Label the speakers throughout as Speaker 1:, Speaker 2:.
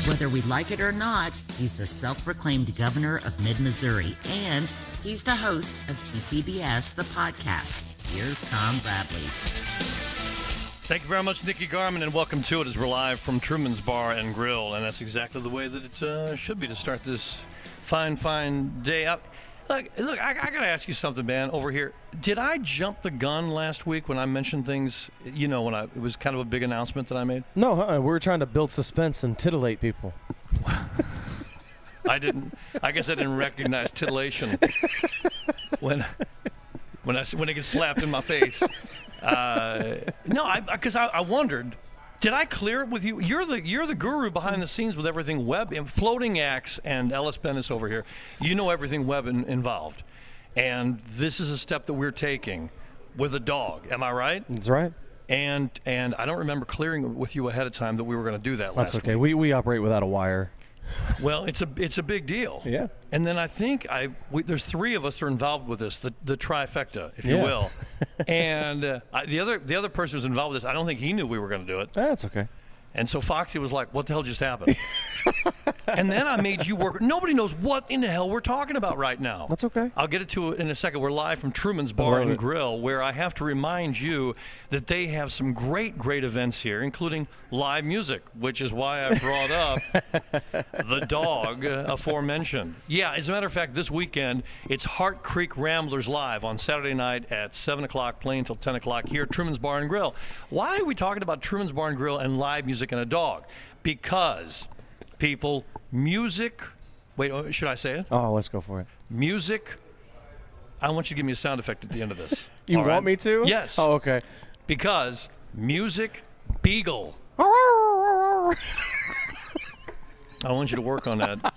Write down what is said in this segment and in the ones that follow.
Speaker 1: Whether we like it or not, he's the self-proclaimed governor of Mid-Missouri, and he's the host of TTBS, the podcast. Here's Tom Bradley.
Speaker 2: Thank you very much, Nikki Garman, and welcome to it as we're live from Truman's Bar and Grill, and that's exactly the way that it should be to start this fine day out. Look, I got to ask you something, man, over here. Did I jump the gun last week when I mentioned things, you know, it was kind of a big announcement that I made?
Speaker 3: No, we were trying to build suspense and titillate people.
Speaker 2: I guess I didn't recognize titillation when it gets slapped in my face. No, because I wondered, did I clear it with you? You're the guru behind the scenes with everything web and Floating Axe and Ellis Bennis over here. You know everything web involved, and this is a step that we're taking with a dog. Am I right?
Speaker 3: That's right.
Speaker 2: And I don't remember clearing with you ahead of time that we were going to do that last week.
Speaker 3: That's okay. We operate without a wire.
Speaker 2: Well, it's a big deal.
Speaker 3: Yeah.
Speaker 2: And then I think there's three of us are involved with this, the trifecta, if you will. And the other person who's involved with this, I don't think he knew we were going to do it.
Speaker 3: That's okay.
Speaker 2: And so Foxy was like, "What the hell just happened?" And then I made you work. Nobody knows what in the hell we're talking about right now.
Speaker 3: That's okay.
Speaker 2: I'll get to it in a second. We're live from Truman's Bar and Grill, where I have to remind you that they have some great events here, including live music, which is why I brought up the dog aforementioned. Yeah, as a matter of fact, this weekend, it's Hart Creek Ramblers Live on Saturday night at 7 o'clock, playing until 10 o'clock here at Truman's Bar and Grill. Why are we talking about Truman's Bar and Grill and live music and a dog? Because people, music, wait, should I say it?
Speaker 3: Oh, let's go for it.
Speaker 2: Music, I want you to give me a sound effect at the end of this.
Speaker 3: You
Speaker 2: All
Speaker 3: want
Speaker 2: right?
Speaker 3: me to?
Speaker 2: Yes.
Speaker 3: Oh, okay.
Speaker 2: Because music, beagle. I want you to work on that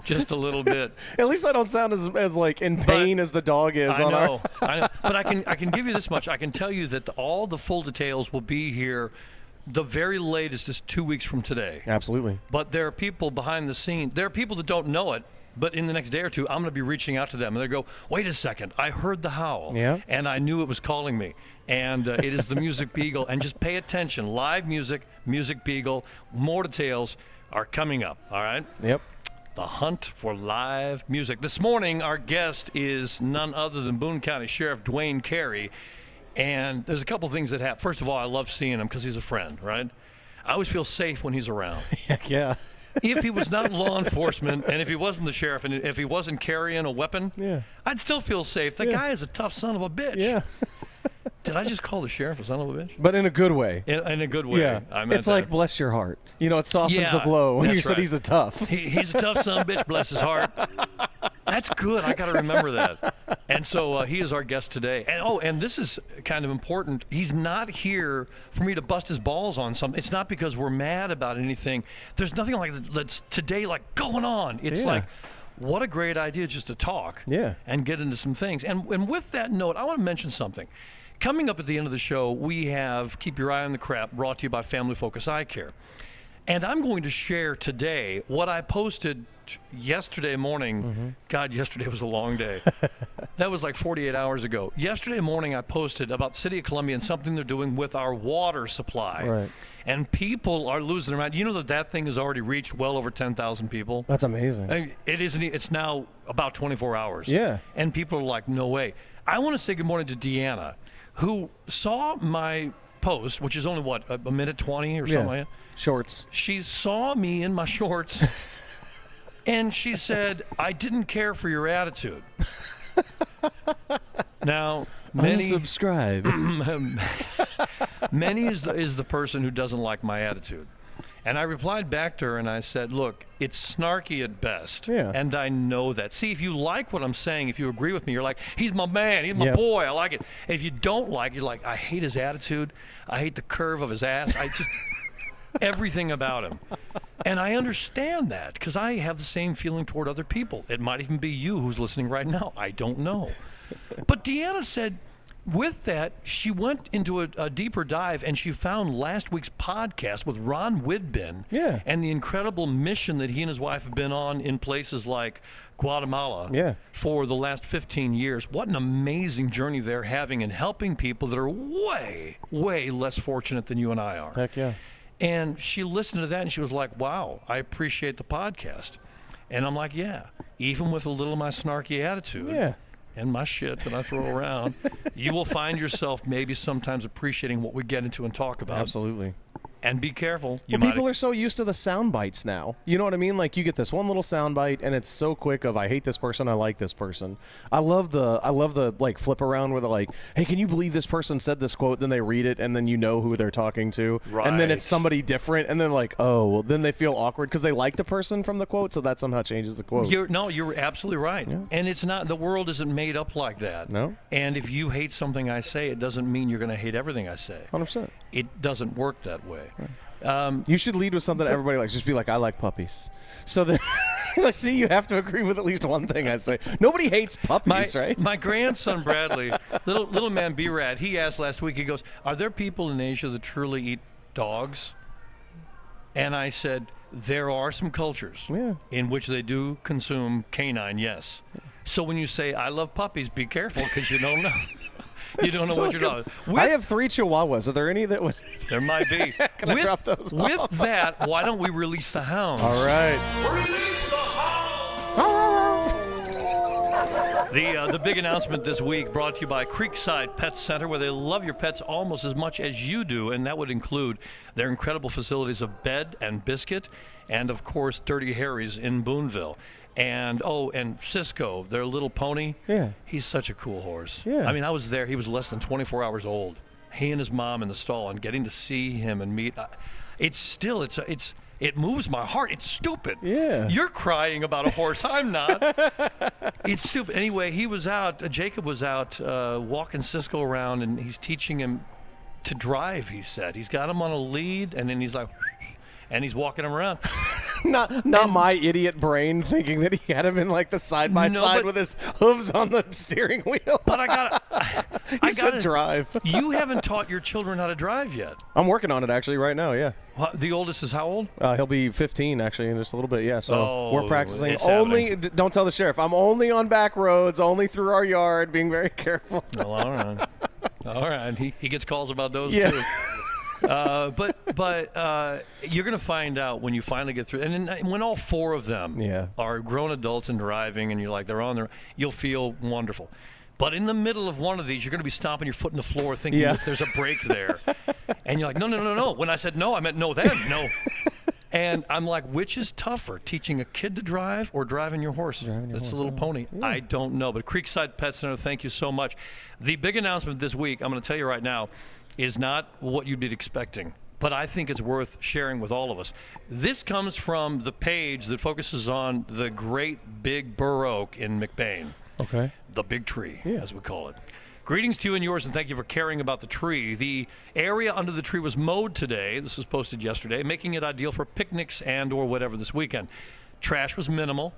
Speaker 2: just a little bit.
Speaker 3: At least I don't sound as like in pain as the dog is.
Speaker 2: I know. But I can give you this much. I can tell you that all the full details will be here. The very latest is 2 weeks from today.
Speaker 3: Absolutely.
Speaker 2: But there are people behind the scenes. There are people that don't know it. But in the next day or two, I'm going to be reaching out to them. And they go, "Wait a second, I heard the howl.
Speaker 3: Yeah.
Speaker 2: And I knew it was calling me. And it is the Music Beagle. And just pay attention. Live music, Music Beagle. More details are coming up. All right?
Speaker 3: Yep.
Speaker 2: The hunt for live music. This morning, our guest is none other than Boone County Sheriff Dwayne Carey. And there's a couple things that happen. First of all, I love seeing him because he's a friend, right? I always feel safe when he's around.
Speaker 3: Heck yeah.
Speaker 2: If he was not law enforcement, and if he wasn't the sheriff, and if he wasn't carrying a weapon, I'd still feel safe. The guy is a tough son of a bitch.
Speaker 3: Yeah.
Speaker 2: Did I just call the sheriff a son of a bitch?
Speaker 3: But in a good way.
Speaker 2: In a good way.
Speaker 3: Yeah.
Speaker 2: I meant
Speaker 3: it's like, bless your heart. You know, it softens the blow when you said he's a tough.
Speaker 2: He's a tough son of a bitch, bless his heart. That's good. I got to remember that. And so he is our guest today. And this is kind of important. He's not here for me to bust his balls on something. It's not because we're mad about anything. There's nothing like that's today like going on. It's like, what a great idea just to talk and get into some things. And with that note, I want to mention something. Coming up at the end of the show, we have Keep Your Eye on the Crap, brought to you by Family Focus Eye Care. And I'm going to share today what I posted yesterday morning.
Speaker 3: Mm-hmm.
Speaker 2: God, yesterday was a long day. That was like 48 hours ago. Yesterday morning, I posted about the City of Columbia and something they're doing with our water supply.
Speaker 3: Right.
Speaker 2: And people are losing their mind. You know that thing has already reached well over 10,000 people?
Speaker 3: That's amazing.
Speaker 2: I mean, it's now about 24 hours.
Speaker 3: Yeah.
Speaker 2: And people are like, no way. I want to say good morning to Deanna, who saw my post, which is only, what, a minute 20 or something like that?
Speaker 3: Shorts.
Speaker 2: She saw me in my shorts, and she said, "I didn't care for your attitude." Now, many
Speaker 3: unsubscribe.
Speaker 2: Many is the person who doesn't like my attitude. And I replied back to her and I said, "Look, it's snarky at best, and I know that. See, if you like what I'm saying, if you agree with me, you're like, he's my man, he's my boy, I like it. And if you don't like it, you're like, I hate his attitude, I hate the curve of his ass, I just everything about him." And I understand that because I have the same feeling toward other people. It might even be you who's listening right now. I don't know. But Deanna said, with that, she went into a deeper dive and she found last week's podcast with Ron Widbin and the incredible mission that he and his wife have been on in places like Guatemala for the last 15 years. What an amazing journey they're having in helping people that are way, way less fortunate than you and I are.
Speaker 3: Heck yeah.
Speaker 2: And she listened to that and she was like, wow, I appreciate the podcast. And I'm like, yeah, even with a little of my snarky attitude and my shit that I throw around, you will find yourself maybe sometimes appreciating what we get into and talk about.
Speaker 3: Absolutely.
Speaker 2: And be careful.
Speaker 3: People are so used to the sound bites now. You know what I mean? Like you get this one little sound bite, and it's so quick. Of I hate this person, I like this person. I love the like flip around where they're like, hey, can you believe this person said this quote? Then they read it, and then you know who they're talking to,
Speaker 2: right.
Speaker 3: And then it's somebody different, and then like, oh, well, then they feel awkward because they like the person from the quote, so that somehow changes the quote.
Speaker 2: You're absolutely right.
Speaker 3: Yeah.
Speaker 2: And it's not. The world isn't made up like that.
Speaker 3: No.
Speaker 2: And if you hate something I say, it doesn't mean you're going to hate everything I say.
Speaker 3: 100%.
Speaker 2: It doesn't work that way.
Speaker 3: Right. You should lead with something that everybody likes. Just be like, I like puppies. So then, see, you have to agree with at least one thing I say. Nobody hates puppies, right?
Speaker 2: My grandson Bradley, little man B-Rad, he asked last week, he goes, are there people in Asia that truly eat dogs? And I said, there are some cultures in which they do consume canine, yes. So when you say, I love puppies, be careful because you don't know. You don't know what you're doing.
Speaker 3: I have 3 Chihuahuas. Are there any that would?
Speaker 2: There might be.
Speaker 3: Can I drop those
Speaker 2: with
Speaker 3: off?
Speaker 2: that, why don't we release the hounds?
Speaker 3: All right.
Speaker 2: Release the hounds! The big announcement this week brought to you by Creekside Pet Center, where they love your pets almost as much as you do, and that would include their incredible facilities of bed and biscuit, and of course Dirty Harry's in Boonville. And Cisco, their little pony. Yeah. He's such a cool horse. Yeah. I mean, I was there. He was less than 24 hours old. He and his mom in the stall, and getting to see him and meet. It moves my heart. It's stupid. Yeah. You're crying about a horse. I'm not. It's stupid. Anyway, he was out. Jacob was out walking Cisco around, and he's teaching him to drive. He said he's got him on a lead, and then he's like. And he's walking him around.
Speaker 3: not my idiot brain thinking that he had him in like the side by side with his hooves on the steering wheel.
Speaker 2: But I gotta
Speaker 3: drive.
Speaker 2: You haven't taught your children how to drive yet.
Speaker 3: I'm working on it actually right now. Yeah.
Speaker 2: The oldest is how old?
Speaker 3: He'll be 15 actually in just a little bit. Yeah. So we're practicing. Only don't tell the sheriff. I'm only on back roads, only through our yard, being very careful.
Speaker 2: Well, all right. All right. He gets calls about those too. But you're going to find out when you finally get through, and then when all 4 of them are grown adults and driving, and you're like they're on there, you'll feel wonderful. But in the middle of one of these, you're going to be stomping your foot in the floor, thinking that there's a break there, and you're like, no. When I said no, I meant no. Then no. And I'm like, which is tougher, teaching a kid to drive or driving your horse? It's a little pony. Yeah. I don't know. But Creekside Pet Center, thank you so much. The big announcement this week, I'm going to tell you right now, is not what you'd be expecting, but I think it's worth sharing with all of us. This comes from the page that focuses on the great big bur oak in McBain. Okay. The big tree, as we call it. Greetings to you and yours, and thank you for caring about the tree. The area under the tree was mowed today. This was posted yesterday, making it ideal for picnics and or whatever this weekend. Trash was minimal,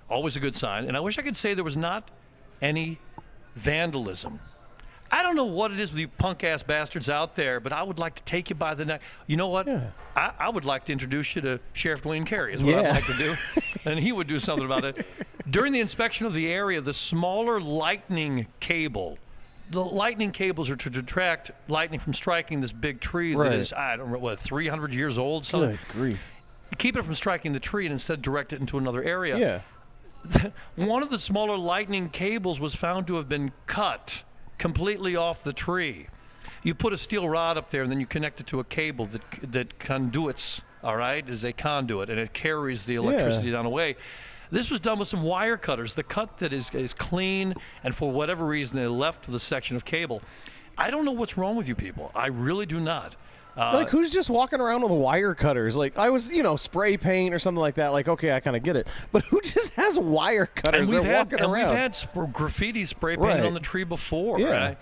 Speaker 2: always a good sign, and I wish I could say there was not any vandalism. I don't know what it is with you punk-ass bastards out there, but I would like to take you by the neck. You know what? Yeah. I would like to introduce you to Sheriff Dwayne Carey is what I'd like to do, and he would do something about it. During the inspection of the area, the smaller lightning cable, the lightning cables are to detract lightning from striking this big tree that is, I don't know, 300 years old? Something.
Speaker 3: Good grief.
Speaker 2: Keep it from striking the tree and instead direct it into another area. Yeah. One of the smaller lightning cables was found to have been cut completely off the tree. You put a steel rod up there and then you connect it to a cable that conduits, all right, is a conduit, and it carries the electricity down away. This was done with some wire cutters. The cut that is clean, and for whatever reason they left the section of cable. I don't know what's wrong with you people. I really do not.
Speaker 3: Like, who's just walking around with wire cutters? Like, I was, spray paint or something like that. Like, okay, I kind of get it. But who just has wire cutters?
Speaker 2: We've had graffiti spray painted on the tree before. Yeah.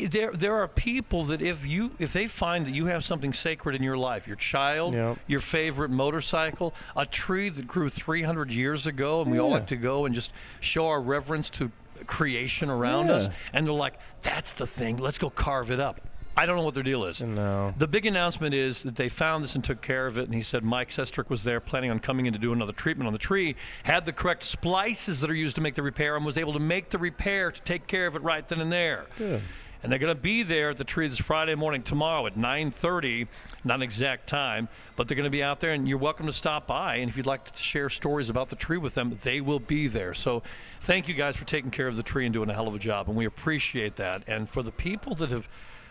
Speaker 2: There are people that if they find that you have something sacred in your life, your child, your favorite motorcycle, a tree that grew 300 years ago, and we all like to go and just show our reverence to creation around us, and they're like, that's the thing, let's go carve it up. I don't know what their deal is. No. The big announcement is that they found this and took care of it, and he said Mike Sestrick was there planning on coming in to do another treatment on the tree, had the correct splices that are used to make the repair, and was able to make the repair to take care of it right then and there. Good. And they're going to be there at the tree this Friday morning, tomorrow at 9:30, not an exact time, but they're going to be out there, and you're welcome to stop by. And if you'd like to share stories about the tree with them, they will be there. So thank you guys for taking care of the tree and doing a hell of a job, and we appreciate that. And for the people that have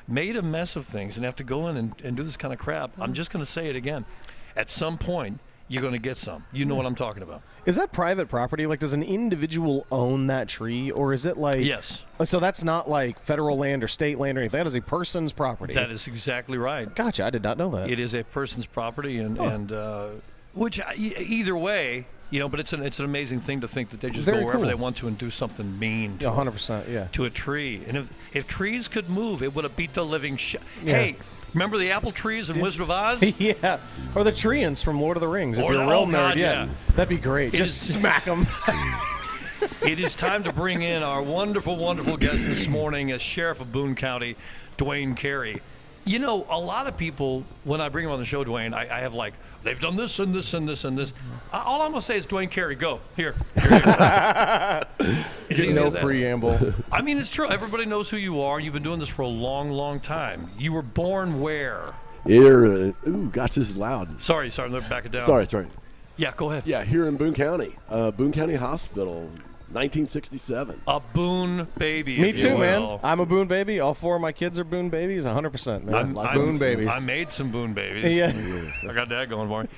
Speaker 2: made a mess of things and have to go in and do this kind of crap, I'm just going to say it again. At some point, you're going to get some. You know what I'm talking about.
Speaker 3: Is that private property? Like, does an individual own that tree, or is it like...
Speaker 2: Yes.
Speaker 3: So that's not like federal land or state land or anything. That is a person's property.
Speaker 2: That is exactly right.
Speaker 3: Gotcha. I did not know that.
Speaker 2: It is a person's property, and which either way, but it's an amazing thing to think that they just
Speaker 3: Very
Speaker 2: go wherever
Speaker 3: cool.
Speaker 2: they want to and do something mean to,
Speaker 3: 100%, yeah.
Speaker 2: to a tree. And if trees could move, it would have beat the living
Speaker 3: Yeah.
Speaker 2: Hey, remember the apple trees in Wizard of Oz?
Speaker 3: Yeah. Or the treants from Lord of the Rings. If
Speaker 2: Or-
Speaker 3: you're a real
Speaker 2: oh,
Speaker 3: nerd,
Speaker 2: God, yeah.
Speaker 3: That'd be great. Just smack them.
Speaker 2: It is time to bring in our wonderful, wonderful guest this morning as Sheriff of Boone County, Dwayne Carey. A lot of people, when I bring him on the show, Dwayne, I have like, they've done this and this and this and this. All I'm going to say is, Dwayne Carey, go. Here you go. It's easy
Speaker 3: No
Speaker 2: as that.
Speaker 3: preamble.
Speaker 2: I mean, it's true. Everybody knows who you are. You've been doing this for a long, long time. You were born where?
Speaker 4: Here, ooh, gosh, this is loud.
Speaker 2: Sorry, let me back it down.
Speaker 4: Sorry.
Speaker 2: Yeah, go ahead.
Speaker 4: Yeah, here in Boone County, Boone County Hospital, 1967.
Speaker 2: A Boone baby.
Speaker 3: Me
Speaker 2: if you
Speaker 3: too, man.
Speaker 2: will.
Speaker 3: I'm a Boone baby. All 4 of my kids are Boone babies. 100%, man. Boone babies.
Speaker 2: I made some Boone babies.
Speaker 3: Yeah.
Speaker 2: I got that going for me.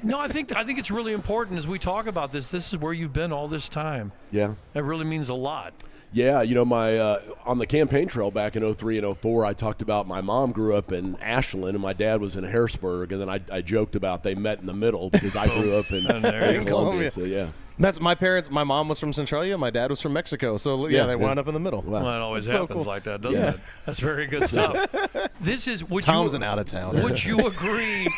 Speaker 2: No, I think it's really important as we talk about this. This is where you've been all this time.
Speaker 4: Yeah.
Speaker 2: It really means a lot.
Speaker 4: Yeah, my on the campaign trail back in 03 and 04, I talked about my mom grew up in Ashland and my dad was in Harrisburg, and then I joked about they met in the middle because I grew up
Speaker 2: And there you
Speaker 4: in
Speaker 2: go.
Speaker 4: Columbia. So yeah.
Speaker 3: That's my parents. My mom was from Centralia. My dad was from Mexico. So,
Speaker 4: Yeah,
Speaker 3: they
Speaker 4: yeah.
Speaker 3: wound up in the middle.
Speaker 4: Wow.
Speaker 2: Well, it always
Speaker 3: So
Speaker 2: happens
Speaker 3: cool.
Speaker 2: like that, doesn't
Speaker 4: Yeah.
Speaker 2: it? That's very good stuff. This is.
Speaker 3: Tom's an out-of-towner.
Speaker 2: Would you agree?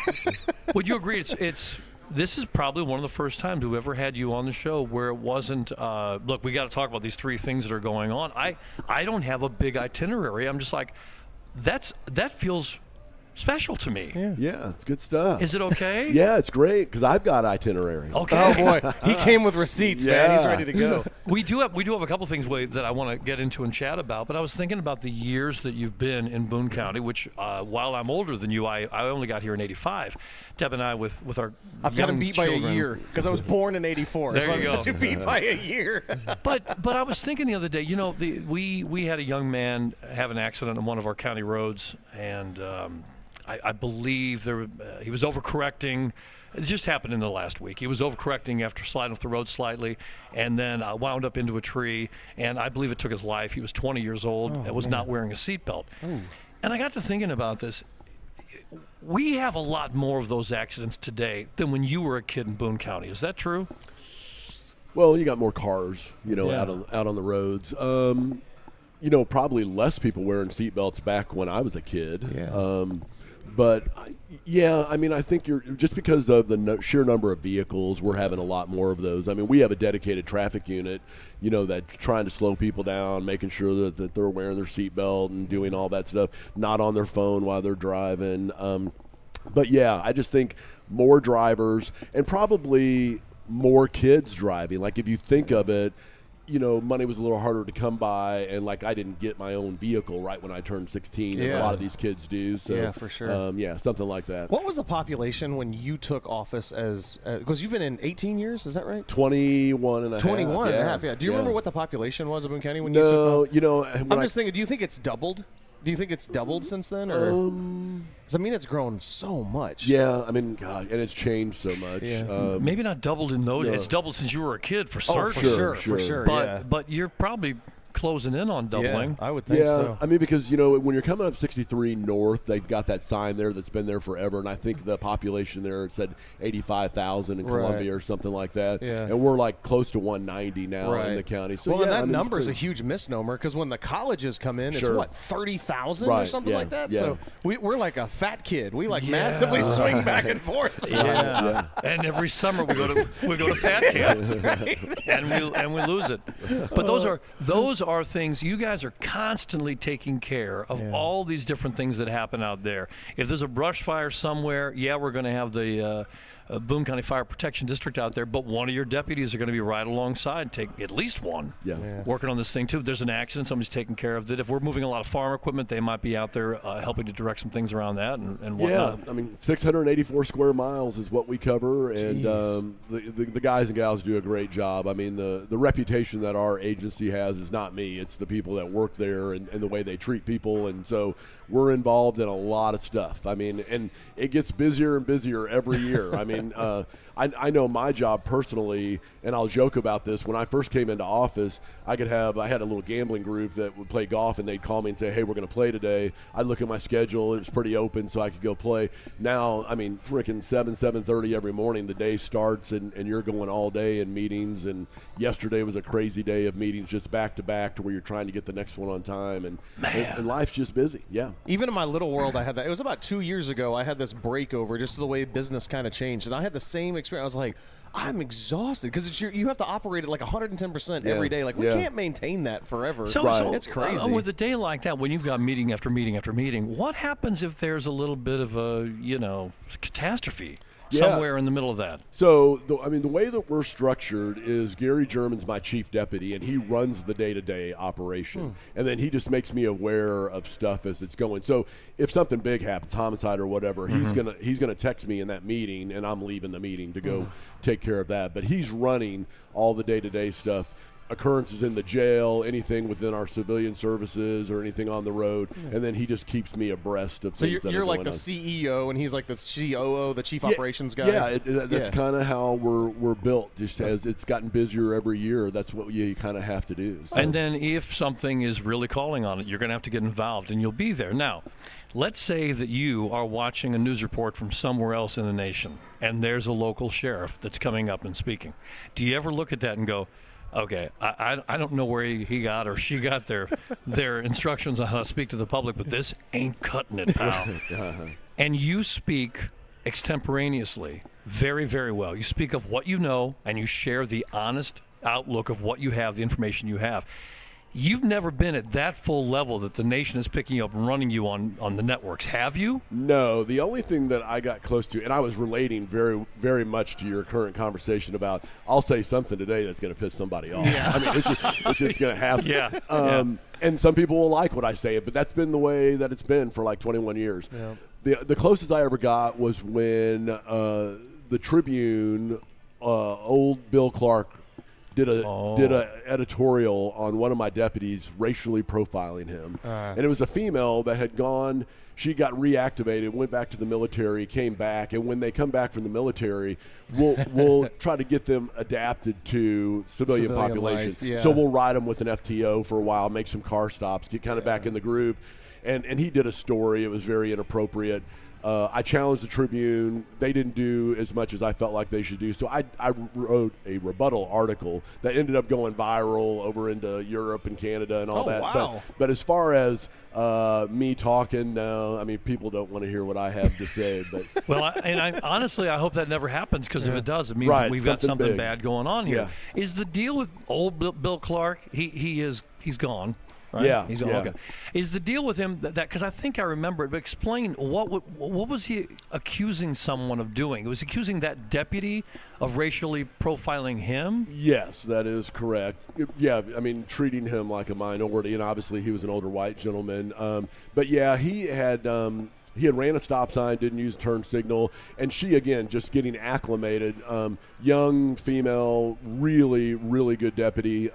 Speaker 2: This is probably one of the first times we've ever had you on the show where it wasn't. Look, we got to talk about these 3 things that are going on. I don't have a big itinerary. I'm just like, that feels special to me.
Speaker 4: Yeah, it's good stuff.
Speaker 2: Is it okay?
Speaker 4: Yeah, it's great because I've got itinerary.
Speaker 2: Okay.
Speaker 3: Oh, boy. He came with receipts, man. He's
Speaker 4: Yeah.
Speaker 3: ready to go.
Speaker 2: We do have a couple things that I want to get into and chat about, but I was thinking about the years that you've been in Boone County, which while I'm older than you, I only got here in '85. Deb and I with our
Speaker 3: I've got him
Speaker 2: young
Speaker 3: beat by
Speaker 2: children.
Speaker 3: a year because I was born in 84.
Speaker 2: There
Speaker 3: so
Speaker 2: you
Speaker 3: I
Speaker 2: go.
Speaker 3: got you beat by a year.
Speaker 2: But I was thinking the other day, we had a young man have an accident on one of our county roads, and I believe he was overcorrecting. It just happened in the last week. He was overcorrecting after sliding off the road slightly, and then wound up into a tree, and I believe it took his life. He was 20 years old and was not wearing a seatbelt. And I got to thinking about this. We have a lot more of those accidents today than when you were a kid in Boone County. Is that true?
Speaker 4: Well, you got more cars,
Speaker 2: Yeah.
Speaker 4: out on the roads. Probably less people wearing seatbelts back when I was a kid.
Speaker 3: Yeah.
Speaker 4: But I think you're just because of the sheer number of vehicles, we're having a lot more of those. I mean, we have a dedicated traffic unit, that's trying to slow people down, making sure that they're wearing their seatbelt and doing all that stuff, not on their phone while they're driving. But yeah, I just think more drivers and probably more kids driving. Like if you think of it, money was a little harder to come by, and like I didn't get my own vehicle right when I turned 16, and a
Speaker 3: Yeah.
Speaker 4: lot of these kids do. So
Speaker 3: Yeah, for sure.
Speaker 4: Something like that.
Speaker 3: What was the population when you took office because you've been in 18 years, is that right?
Speaker 4: 21 and a half.
Speaker 3: 21 and a
Speaker 4: yeah.
Speaker 3: half, yeah. Do you
Speaker 4: Yeah.
Speaker 3: remember what the population was of Boone County when you took
Speaker 4: No,
Speaker 3: office?
Speaker 4: when
Speaker 3: I'm
Speaker 4: I-
Speaker 3: just thinking, do you think it's doubled? Do you think it's doubled since then? Or? 'Cause, it's grown so much.
Speaker 4: Yeah, I mean, God, and it's changed so much.
Speaker 3: Yeah.
Speaker 2: Maybe not doubled in those.
Speaker 4: No.
Speaker 2: It's doubled since you were a kid, for
Speaker 3: Oh,
Speaker 2: certain.
Speaker 3: for
Speaker 4: Sure,
Speaker 3: sure, for sure.
Speaker 2: But
Speaker 3: yeah.
Speaker 2: but you're probably closing in on doubling.
Speaker 3: Yeah, I would think
Speaker 4: Yeah,
Speaker 3: so.
Speaker 4: I mean, because when you're coming up 63 North, they've got that sign there that's been there forever, and I think the population there said 85,000 in
Speaker 3: Right.
Speaker 4: Columbia or something like that.
Speaker 3: Yeah.
Speaker 4: And we're like close to 190 now in the county. So
Speaker 3: well,
Speaker 4: yeah,
Speaker 3: and that
Speaker 4: I mean,
Speaker 3: number is a
Speaker 4: it's
Speaker 3: huge misnomer because when the colleges come in, it's
Speaker 4: Sure.
Speaker 3: what, 30,000 or
Speaker 4: Right,
Speaker 3: something
Speaker 4: yeah,
Speaker 3: like that.
Speaker 4: yeah.
Speaker 3: So we're like a fat kid. We like
Speaker 2: Yeah.
Speaker 3: massively swing back and forth.
Speaker 2: Yeah. And every summer we go to Fat Cats, and we lose it. But those are things. You guys are constantly taking care of all these different things that happen out there. If there's a brush fire somewhere, we're going to have the Boone County Fire Protection District out there, but one of your deputies are going to be right alongside, take at least one, working on this thing too. If there's an accident, somebody's taking care of it. If we're moving a lot of farm equipment, they might be out there helping to direct some things around that and whatnot.
Speaker 4: Yeah, I mean, 684 square miles is what we cover, and the guys and gals do a great job. I mean, the reputation that our agency has is not me. It's the people that work there and the way they treat people, and so we're involved in a lot of stuff. I mean, and it gets busier and busier every year. I mean, I know my job personally, and I'll joke about this. When I first came into office, I had a little gambling group that would play golf, and they'd call me and say, hey, we're going to play today. I'd look at my schedule. It was pretty open, so I could go play. Now, I mean, freaking 7:30 every morning, the day starts, and you're going all day in meetings. And yesterday was a crazy day of meetings just back-to-back to where you're trying to get the next one on time. And life's just busy, yeah.
Speaker 3: Even in my little world, I had that. It was about 2 years ago, I had this breakover just the way business kind of changed. And I had the same experience. I was like, I'm exhausted because you have to operate at like 110% every day. Like, we can't maintain that forever.
Speaker 2: So
Speaker 3: it's crazy.
Speaker 2: With a day like that, when you've got meeting after meeting after meeting, what happens if there's a little bit of a, catastrophe somewhere in the middle of that?
Speaker 4: So, the way that we're structured is Gary German's my chief deputy, and he runs the day-to-day operation. And then he just makes me aware of stuff as it's going. So if something big happens, homicide or whatever, he's gonna text me in that meeting, and I'm leaving the meeting to go take care of that. But he's running all the day-to-day stuff. Occurrences in the jail, anything within our civilian services or anything on the road, and then he just keeps me abreast of things.
Speaker 3: So you're like the CEO, and he's like the COO, the chief operations guy.
Speaker 4: Yeah, that's kind of how we're built. Just as it's gotten busier every year, that's what you kind of have to do. So.
Speaker 2: And then if something is really calling on it, you're going to have to get involved, and you'll be there. Now, let's say that you are watching a news report from somewhere else in the nation, and there's a local sheriff that's coming up and speaking. Do you ever look at that and go, okay, I don't know where he got or she got their instructions on how to speak to the public, but this ain't cutting it, pal. And you speak extemporaneously very, very well. You speak of what you know, and you share the honest outlook of what you have, the information you have. You've never been at that full level that the nation is picking up and running you on the networks, have you?
Speaker 4: No. The only thing that I got close to, and I was relating very, very much to your current conversation about, I'll say something today that's going to piss somebody off. Yeah. I mean, it's just going to happen.
Speaker 2: Yeah.
Speaker 4: And some people will like what I say, but that's been the way that it's been for like 21 years. Yeah. The closest I ever got was when the Tribune, old Bill Clark, did a editorial on one of my deputies racially profiling him. And it was a female that had gone, she got reactivated, went back to the military, came back, and when they come back from the military, we'll try to get them adapted to civilian population.
Speaker 3: Life, yeah.
Speaker 4: So we'll ride them with an FTO for a while, make some car stops, get kind of back in the groove. And he did a story. It was very inappropriate. I challenged the Tribune. They didn't do as much as I felt like they should do. So I
Speaker 3: Oh,
Speaker 4: wrote a rebuttal article that ended up going viral over into Europe and Canada and all that.
Speaker 3: Wow.
Speaker 4: But as far as me talking, no, I mean, people don't want to hear what I have to say. But
Speaker 2: Well, honestly, I hope that never happens, because if it does, it means we've got something
Speaker 4: big.
Speaker 2: bad going on here.
Speaker 4: Yeah.
Speaker 2: Is the deal with old Bill Clark, he's gone. Right?
Speaker 4: Yeah,
Speaker 2: He's
Speaker 4: yeah.
Speaker 2: Okay. Is the deal with him that because I think I remember it, but explain what was he accusing someone of doing? It was accusing that deputy of racially profiling him?
Speaker 4: Yes, that is correct. Yeah, I mean, treating him like a minority, and obviously he was an older white gentleman. But yeah, he had ran a stop sign, didn't use a turn signal, and she, again, just getting acclimated. Young female, really, really good deputy.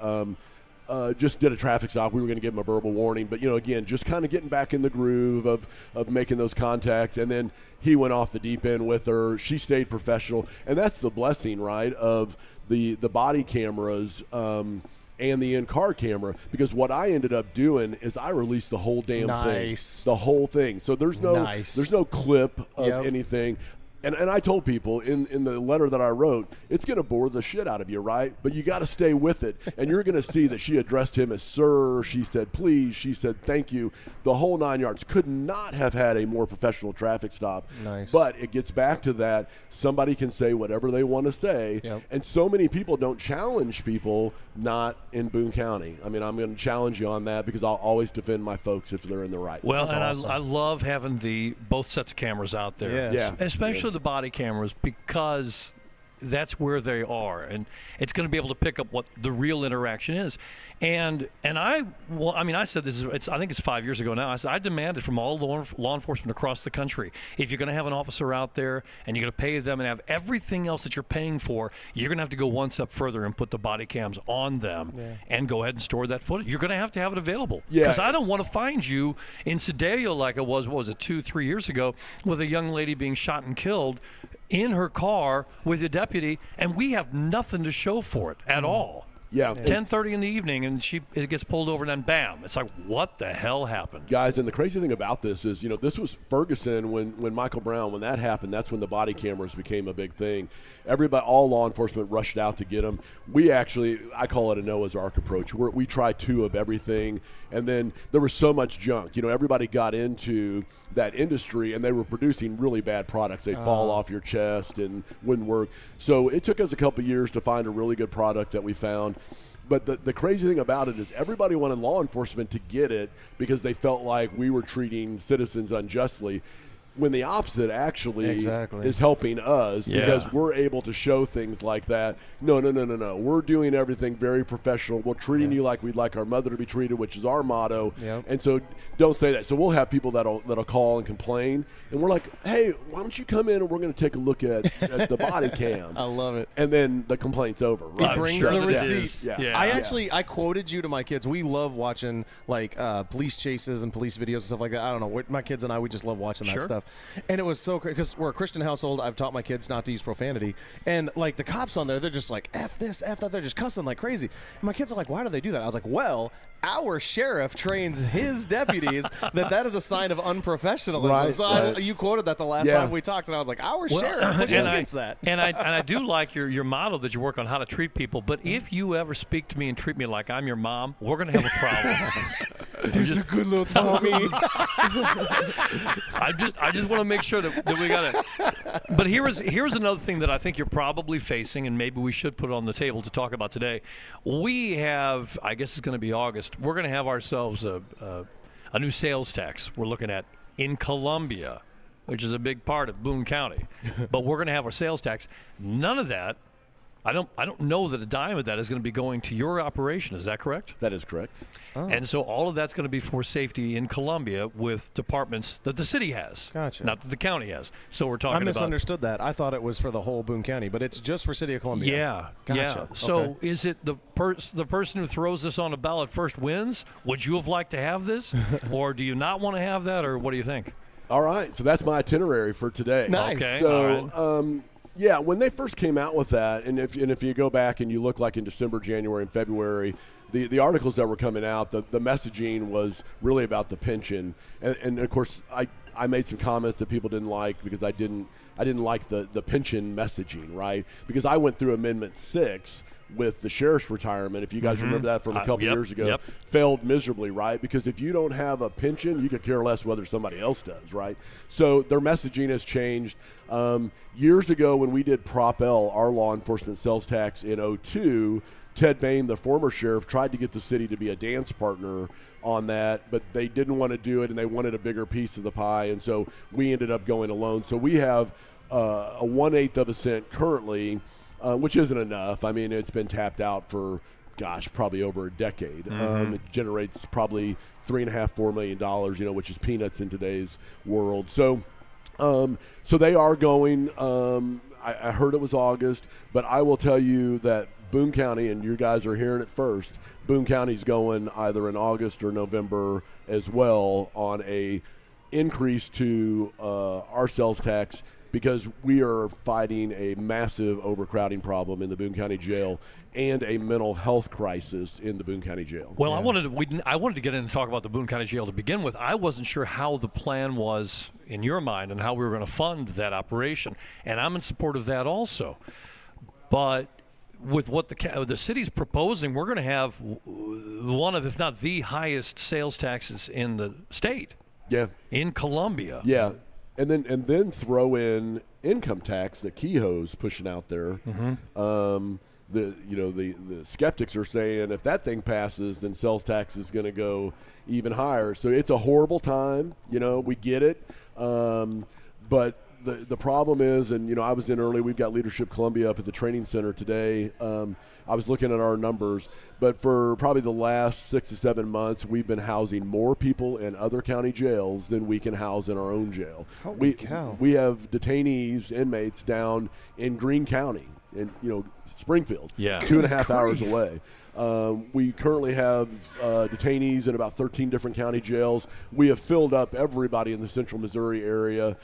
Speaker 4: Just did a traffic stop. We were going to give him a verbal warning, but again, just kind of getting back in the groove of making those contacts. And then he went off the deep end with her. She stayed professional, and that's the blessing, right, of the body cameras and the in-car camera. Because what I ended up doing is I released the whole damn thing, the whole thing. So there's no clip of anything. And I told people in the letter that I wrote, it's going to bore the shit out of you, right? But you got to stay with it. And you're going to see that she addressed him as sir. She said, please. She said, thank you. The whole 9 yards. Could not have had a more professional traffic stop.
Speaker 3: Nice.
Speaker 4: But it gets back to that. Somebody can say whatever they want to say.
Speaker 3: Yep.
Speaker 4: And so many people don't challenge people not in Boone County. I mean, I'm going to challenge you on that because I'll always defend my folks if they're in the right.
Speaker 2: Well,
Speaker 3: That's
Speaker 2: and
Speaker 3: awesome.
Speaker 2: I love having both sets of cameras out there.
Speaker 3: Yeah.
Speaker 2: Especially the body cameras because that's where they are, and it's going to be able to pick up what the real interaction is. And I said this is, I think it's 5 years ago now. I said I demanded from all law enforcement across the country, if you're going to have an officer out there and you're going to pay them and have everything else that you're paying for, you're going to have to go one step further and put the body cams on them and go ahead and store that footage. You're going to have it available. Because I don't want to find you in Sedalia like it was, what was it, 2-3 years ago, with a young lady being shot and killed in her car with a deputy, and we have nothing to show for it at all.
Speaker 4: Yeah.
Speaker 2: 10:30 in the evening, and it gets pulled over, and then bam. It's like, what the hell happened?
Speaker 4: Guys, and the crazy thing about this is, this was Ferguson when Michael Brown, when that happened, that's when the body cameras became a big thing. All law enforcement rushed out to get them. We actually, I call it a Noah's Ark approach. We tried 2 of everything, and then there was so much junk. Everybody got into that industry, and they were producing really bad products. They'd fall off your chest and wouldn't work. So it took us a couple of years to find a really good product that we found. But the crazy thing about it is everybody wanted law enforcement to get it because they felt like we were treating citizens unjustly, when the opposite actually is helping us because we're able to show things like that. No. We're doing everything very professional. We're treating you like we'd like our mother to be treated, which is our motto. Yep. And so don't say that. So we'll have people that'll call and complain, and we're like, hey, why don't you come in and we're going to take a look at the body cam.
Speaker 3: I love it.
Speaker 4: And then the complaint's over. Right?
Speaker 3: He brings the receipts.
Speaker 4: Yeah.
Speaker 3: I quoted you to my kids. We love watching police chases and police videos and stuff like that. I don't know. My kids and I, we just love watching that stuff. And it was so crazy because we're a Christian household. I've taught my kids not to use profanity. And the cops on there, they're just like, F this, F that. They're just cussing like crazy. And my kids are like, why do they do that? I was like, well, our sheriff trains his deputies that is a sign of unprofessionalism.
Speaker 4: Right,
Speaker 3: so you quoted that the last time we talked, and I was like, our sheriff pushes against that.
Speaker 2: And I do like your model that you work on how to treat people. But if you ever speak to me and treat me like I'm your mom, we're going to have a problem.
Speaker 3: Just a good little Tommy.
Speaker 2: I just want to make sure that we got it. But here's another thing that I think you're probably facing, and maybe we should put it on the table to talk about today. We have, I guess it's going to be August, we're going to have ourselves a new sales tax we're looking at in Columbia, which is a big part of Boone County. But we're going to have our sales tax. None of that, I don't know that a dime of that is going to be going to your operation. Is that correct?
Speaker 4: That is correct.
Speaker 2: Oh. And so all of that's going to be for safety in Columbia with departments that the city has.
Speaker 3: Gotcha.
Speaker 2: Not that the county has. So we're talking about...
Speaker 3: I misunderstood that. I thought it was for the whole Boone County, but it's just for City of Columbia.
Speaker 2: Yeah.
Speaker 3: Gotcha.
Speaker 2: Yeah. So is it the person who throws this on a ballot first wins? Would you have liked to have this? Or do you not want to have that? Or what do you think?
Speaker 4: All right. So that's my itinerary for today.
Speaker 3: Nice.
Speaker 2: Okay.
Speaker 4: So, yeah, when they first came out with that, and if you go back and you look like in December, January, and February, the articles that were coming out, the messaging was really about the pension, and of course I made some comments that people didn't like because I didn't like the pension messaging, right? Because I went through Amendment 6 with the sheriff's retirement, if you guys remember that from a couple years ago, failed miserably, right? Because if you don't have a pension, you could care less whether somebody else does, right? So their messaging has changed. Years ago when we did Prop L, our law enforcement sales tax in 2002, Ted Bain, the former sheriff, tried to get the city to be a dance partner on that, but they didn't want to do it, and they wanted a bigger piece of the pie, and so we ended up going alone. So we have a 1/8 of a cent currently, which isn't enough. I mean, it's been tapped out for, probably over a decade. It generates probably $3.5–4 million, which is peanuts in today's world. So they are going. I heard it was August, but I will tell you that Boone County, and you guys are hearing it first, Boone County's going either in August or November as well on a increase to our sales tax, because we are fighting a massive overcrowding problem in the Boone County Jail and a mental health crisis in the Boone County Jail.
Speaker 2: Well, I wanted to get in and talk about the Boone County Jail to begin with. I wasn't sure how the plan was in your mind and how we were going to fund that operation, and I'm in support of that also. But with what the city's proposing, we're going to have one of, if not the highest sales taxes in the state. Yeah. In Columbia.
Speaker 4: Yeah. And then throw in income tax that Kehoe's pushing out there. The skeptics are saying if that thing passes, then sales tax is going to go even higher. So it's a horrible time. We get it. But the problem is, and I was in early. We've got Leadership Columbia up at the training center today. I was looking at our numbers, but for probably the last 6 to 7 months, we've been housing more people in other county jails than we can house in our own jail.
Speaker 3: Holy cow.
Speaker 4: We have detainees, inmates down in Greene County, in Springfield, 2.5 hours away. We currently have detainees in about 13 different county jails. We have filled up everybody in the central Missouri area.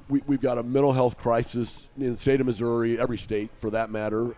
Speaker 4: We've got a mental health crisis in the state of Missouri, every state for that matter.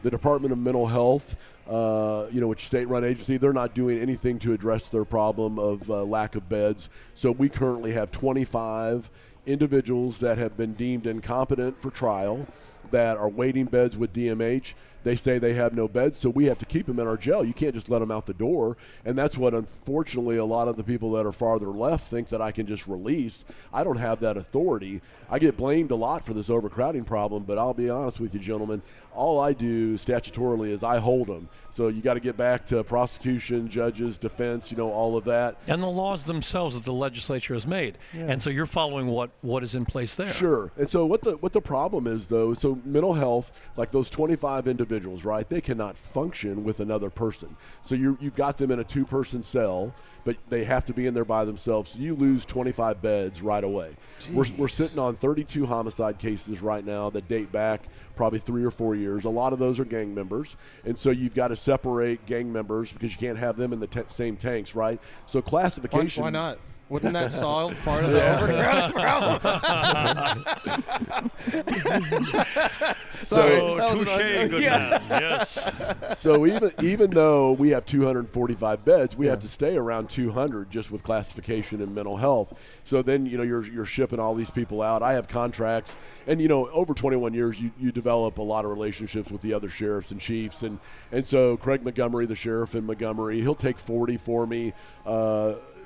Speaker 4: The Department of Mental Health, which state-run agency, they're not doing anything to address their problem of lack of beds. So we currently have 25 individuals that have been deemed incompetent for trial that are waiting beds with DMH. They say they have no beds, so we have to keep them in our jail. You can't just let them out the door. And that's what, unfortunately, a lot of the people that are farther left think that I can just release. I don't have that authority. I get blamed a lot for this overcrowding problem, but I'll be honest with you, gentlemen, all I do statutorily is I hold them. So you got to get back to prosecution, judges, defense, all of that.
Speaker 2: And the laws themselves that the legislature has made. Yeah. And so you're following what is in place there.
Speaker 4: Sure. And so what the problem is, though, so mental health, like those 25 individuals, right, they cannot function with another person. So you've got them in a 2-person cell, but they have to be in there by themselves. So you lose 25 beds right away. We're sitting on 32 homicide cases right now that date back probably 3 or 4 years. A lot of those are gang members. And so you've got to separate gang members because you can't have them in the same tanks, right? So classification.
Speaker 3: Why not? Wouldn't that solve part of the overcrowding problem?
Speaker 2: So touche, good man. Yes.
Speaker 4: So even though we have 245 beds, we have to stay around 200 just with classification and mental health. So then you're shipping all these people out. I have contracts, and over 21 years you develop a lot of relationships with the other sheriffs and chiefs, and so Craig Montgomery, the sheriff in Montgomery, he'll take 40 for me.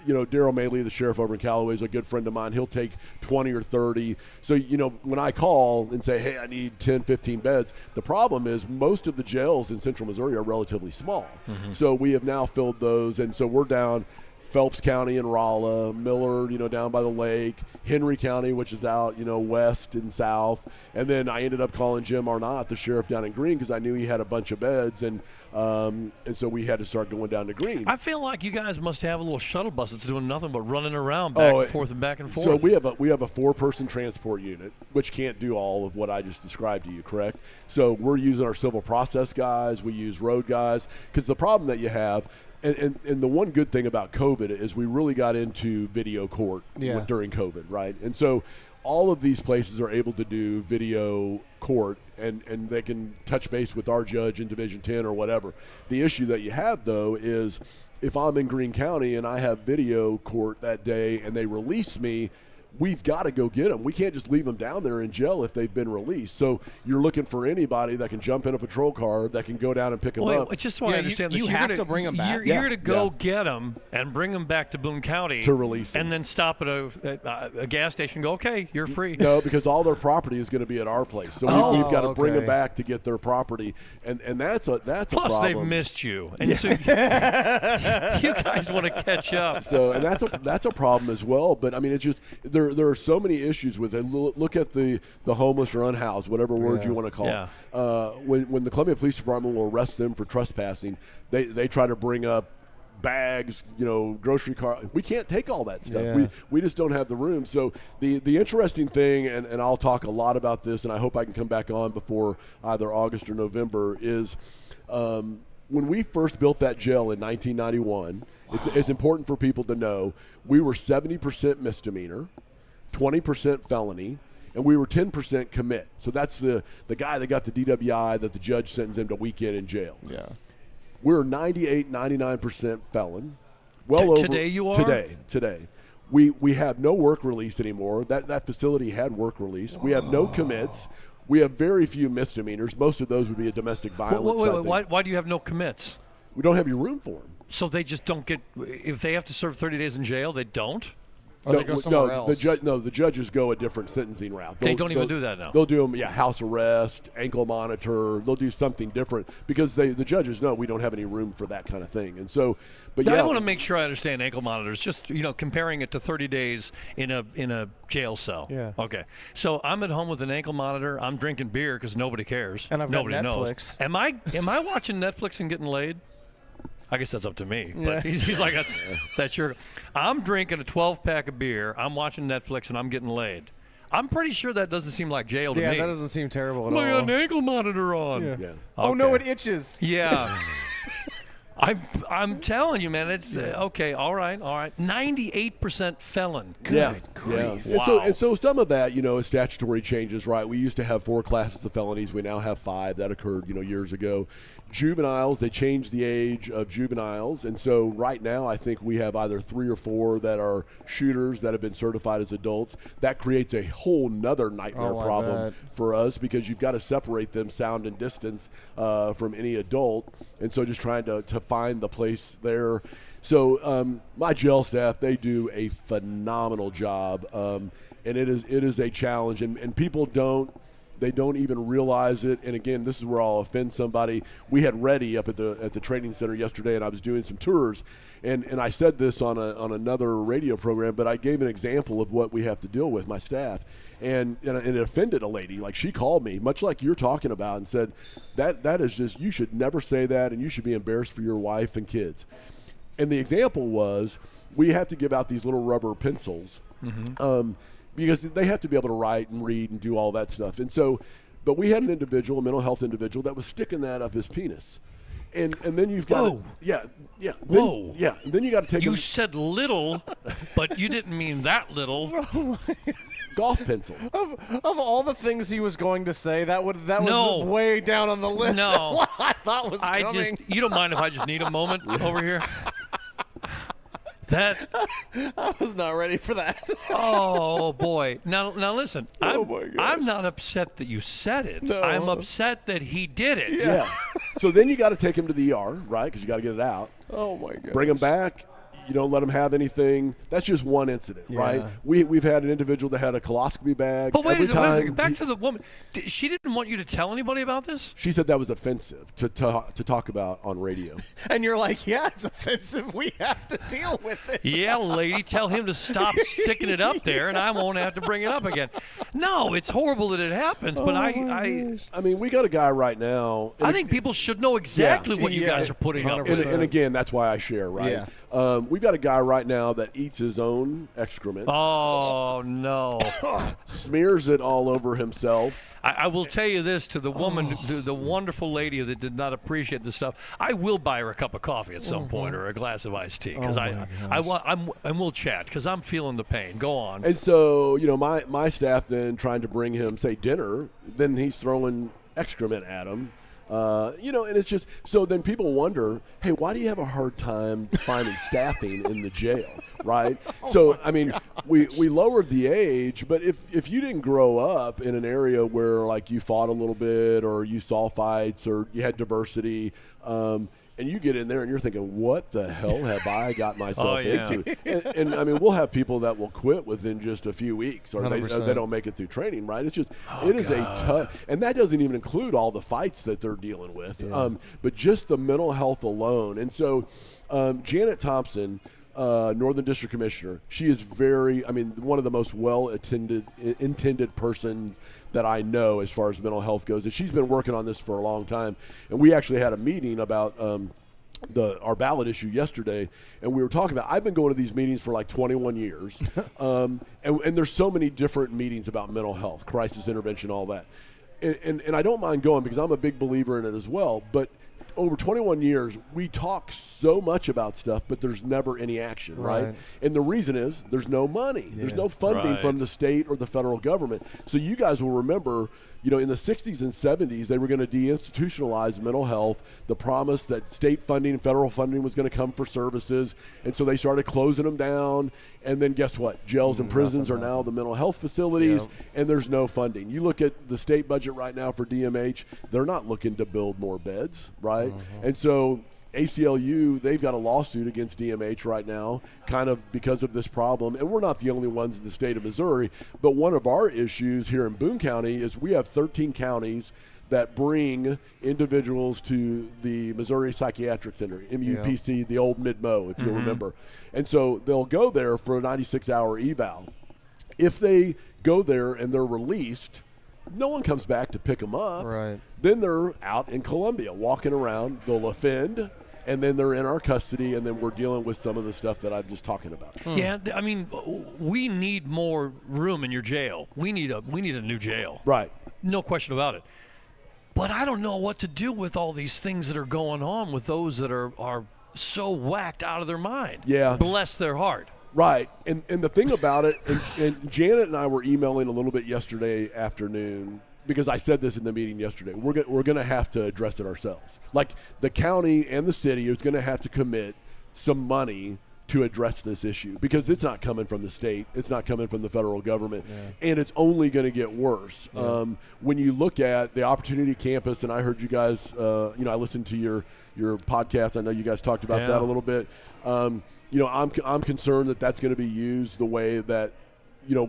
Speaker 4: Daryl Maley, the sheriff over in Callaway, is a good friend of mine. He'll take 20 or 30. So, when I call and say, hey, I need 10, 15 beds, the problem is most of the jails in central Missouri are relatively small. Mm-hmm. So we have now filled those, and so we're down Phelps County and Rolla, Miller, down by the lake, Henry County, which is out, west and south. And then I ended up calling Jim Arnott, the sheriff down in Greene, because I knew he had a bunch of beds, and so we had to start going down to Greene.
Speaker 2: I feel like you guys must have a little shuttle bus that's doing nothing but running around back and forth and back and forth.
Speaker 4: So we have a 4-person transport unit, which can't do all of what I just described to you, correct? So we're using our civil process guys, we use road guys, because the problem that you have, and the one good thing about COVID is we really got into video court during COVID, right? And so all of these places are able to do video court, and they can touch base with our judge in Division 10 or whatever. The issue that you have, though, is if I'm in Greene County and I have video court that day and they release me, we've got to go get them. We can't just leave them down there in jail if they've been released. So you're looking for anybody that can jump in a patrol car that can go down and pick them up.
Speaker 2: Just so I understand this.
Speaker 3: You have to bring them back.
Speaker 2: You're to go get them and bring them back to Boone County
Speaker 4: to release them.
Speaker 2: And then stop at a gas station and go, okay, you're free.
Speaker 4: No, because all their property is going to be at our place. So we've got to bring them back to get their property. And that's a
Speaker 2: Plus,
Speaker 4: problem.
Speaker 2: Plus, they've missed you. And so you guys want to catch up.
Speaker 4: So, and that's a problem as well. But, I mean, it's just there are so many issues with it. Look at the homeless or unhoused, whatever word you want to call it. When the Columbia Police Department will arrest them for trespassing, they try to bring up bags, grocery cart. We can't take all that stuff.
Speaker 3: Yeah.
Speaker 4: We just don't have the room. So the interesting thing, and I'll talk a lot about this, and I hope I can come back on before either August or November, is when we first built that jail in 1991, it's important for people to know we were 70% misdemeanor, 20% felony, and we were 10% commit. So that's the guy that got the DWI that the judge sentenced him to weekend in jail.
Speaker 3: Yeah.
Speaker 4: We're 98, 99% felon. Well over
Speaker 2: today you are?
Speaker 4: Today. We have no work release anymore. That facility had work release. We have no commits. We have very few misdemeanors. Most of those would be a domestic violence.
Speaker 2: Wait, why do you have no commits?
Speaker 4: We don't have your room for them.
Speaker 2: So they just don't get, if they have to serve 30 days in jail, they don't?
Speaker 3: Or they go somewhere else.
Speaker 4: The judges go a different sentencing route.
Speaker 2: They don't even do that now.
Speaker 4: They'll do them, house arrest, ankle monitor. They'll do something different because the judges know we don't have any room for that kind of thing. And so, but
Speaker 2: I want to make sure I understand ankle monitors. Just comparing it to 30 days in a jail cell.
Speaker 3: Yeah.
Speaker 2: Okay. So I'm at home with an ankle monitor. I'm drinking beer because nobody cares.
Speaker 3: And I've got
Speaker 2: nobody
Speaker 3: Netflix.
Speaker 2: knows. Am I watching Netflix and getting laid? I guess that's up to me. But he's like, that's your. I'm drinking a 12-pack of beer. I'm watching Netflix and I'm getting laid. I'm pretty sure that doesn't seem like jail to me.
Speaker 3: Yeah, that doesn't seem terrible at all.
Speaker 2: I got an ankle monitor on.
Speaker 3: Yeah.
Speaker 4: Yeah.
Speaker 2: Okay.
Speaker 3: Oh no, it itches.
Speaker 2: Yeah. I'm telling you, man. It's okay. All right. 98% felon.
Speaker 3: Good grief.
Speaker 4: Yeah.
Speaker 2: Wow.
Speaker 4: And so some of that, is statutory changes, right? We used to have 4 classes of felonies. We now have 5. That occurred, years ago. Juveniles, they changed the age of juveniles. And so right now I think we have either 3 or 4 that are shooters that have been certified as adults. That creates a whole nother nightmare problem for us because you've got to separate them sound and distance from any adult. And so just trying to find the place there. So my jail staff, they do a phenomenal job. And it is a challenge. And people don't even realize it. And again, this is where I'll offend somebody. We had Reddy up at the training center yesterday, and I was doing some tours, and I said this on another radio program, but I gave an example of what we have to deal with, my staff, and it offended a lady. Like, she called me, much like you're talking about, and said that is just, you should never say that, and you should be embarrassed for your wife and kids. And the example was, we have to give out these little rubber pencils. Mm-hmm. Because they have to be able to write and read and do all that stuff. And so, but we had an individual, a mental health individual, that was sticking that up his penis. And then you've got
Speaker 2: Whoa.
Speaker 4: Then you got to take
Speaker 2: You said little, but you didn't mean that little.
Speaker 4: golf pencil.
Speaker 3: Of all the things he was going to say, that was way down on the list.
Speaker 2: No.
Speaker 3: Of what I thought was coming.
Speaker 2: You don't mind if I just need a moment over here? I
Speaker 3: was not ready for that.
Speaker 2: Oh boy! Now listen.
Speaker 3: Oh my gosh.
Speaker 2: I'm not upset that you said it.
Speaker 3: No.
Speaker 2: I'm upset that he did it.
Speaker 4: Yeah. So then you got to take him to the ER, right? Because you got to get it out.
Speaker 3: Oh my god.
Speaker 4: Bring him back. You don't let him have anything. That's just one incident, right? We've had an individual that had a colostomy bag.
Speaker 2: But wait
Speaker 4: Every
Speaker 2: a second.
Speaker 4: time
Speaker 2: Back to the woman. She didn't want you to tell anybody about this?
Speaker 4: She said that was offensive to talk about on radio.
Speaker 3: And you're like, yeah, it's offensive. We have to deal with it.
Speaker 2: Yeah, lady, tell him to stop sticking it up there, and I won't have to bring it up again. No, it's horrible that it happens, but I
Speaker 4: mean, we got a guy right now.
Speaker 2: I think people should know exactly what you guys are putting up with.
Speaker 4: And again, that's why I share, right?
Speaker 3: Yeah.
Speaker 4: We've got a guy right now that eats his own excrement.
Speaker 2: Oh, no.
Speaker 4: Smears it all over himself.
Speaker 2: I will tell you this, to the woman, the wonderful lady that did not appreciate this stuff, I will buy her a cup of coffee at some point or a glass of iced tea because and we'll chat because I'm feeling the pain. Go on.
Speaker 4: And so, my staff then trying to bring him, say, dinner, then he's throwing excrement at him. And it's just, so then people wonder, hey, why do you have a hard time finding staffing in the jail, right? I mean, we lowered the age, but if you didn't grow up in an area where, like, you fought a little bit or you saw fights or you had diversity, and you get in there and you're thinking, what the hell have I got myself into? And I mean, we'll have people that will quit within just a few weeks or they don't make it through training, right? It's just, it is a tough, and that doesn't even include all the fights that they're dealing with, but just the mental health alone. And so Janet Thompson, Northern District Commissioner, she is one of the most intended persons that I know as far as mental health goes. And she's been working on this for a long time. And we actually had a meeting about our ballot issue yesterday, and we were talking about, I've been going to these meetings for like 21 years. And there's so many different meetings about mental health, crisis intervention, all that. And I don't mind going because I'm a big believer in it as well. But over 21 years, we talk so much about stuff, but there's never any action, right? And the reason is there's no money. There's no funding from the state or the federal government. So you guys will remember, in the 60s and 70s, they were going to deinstitutionalize mental health, the promise that state funding and federal funding was going to come for services. And so they started closing them down. And then guess what? Jails and prisons are now the mental health facilities, and there's no funding. You look at the state budget right now for DMH, they're not looking to build more beds, right? And so ACLU, they've got a lawsuit against DMH right now, kind of because of this problem. And we're not the only ones in the state of Missouri. But one of our issues here in Boone County is we have 13 counties that bring individuals to the Missouri Psychiatric Center, MUPC, the old Mid-Mo, if you remember. And so they'll go there for a 96-hour eval. If they go there and they're released, no one comes back to pick them up.
Speaker 3: Right.
Speaker 4: Then they're out in Columbia walking around. They'll offend, and then they're in our custody, and then we're dealing with some of the stuff that I'm just talking about.
Speaker 2: Yeah, I mean, we need more room in your jail. We need a new jail.
Speaker 4: Right.
Speaker 2: No question about it. But I don't know what to do with all these things that are going on with those that are so whacked out of their mind.
Speaker 4: Yeah.
Speaker 2: Bless their heart.
Speaker 4: Right. And the thing about it, and Janet and I were emailing a little bit yesterday afternoon, because I said this in the meeting yesterday. We're going to have to address it ourselves. Like, the county and the city is going to have to commit some money to address this issue, because it's not coming from the state, it's not coming from the federal government, and it's only going to get worse. When you look at the Opportunity Campus, and I heard you guys, I listened to your podcast. I know you guys talked about that a little bit. I'm concerned that that's going to be used the way that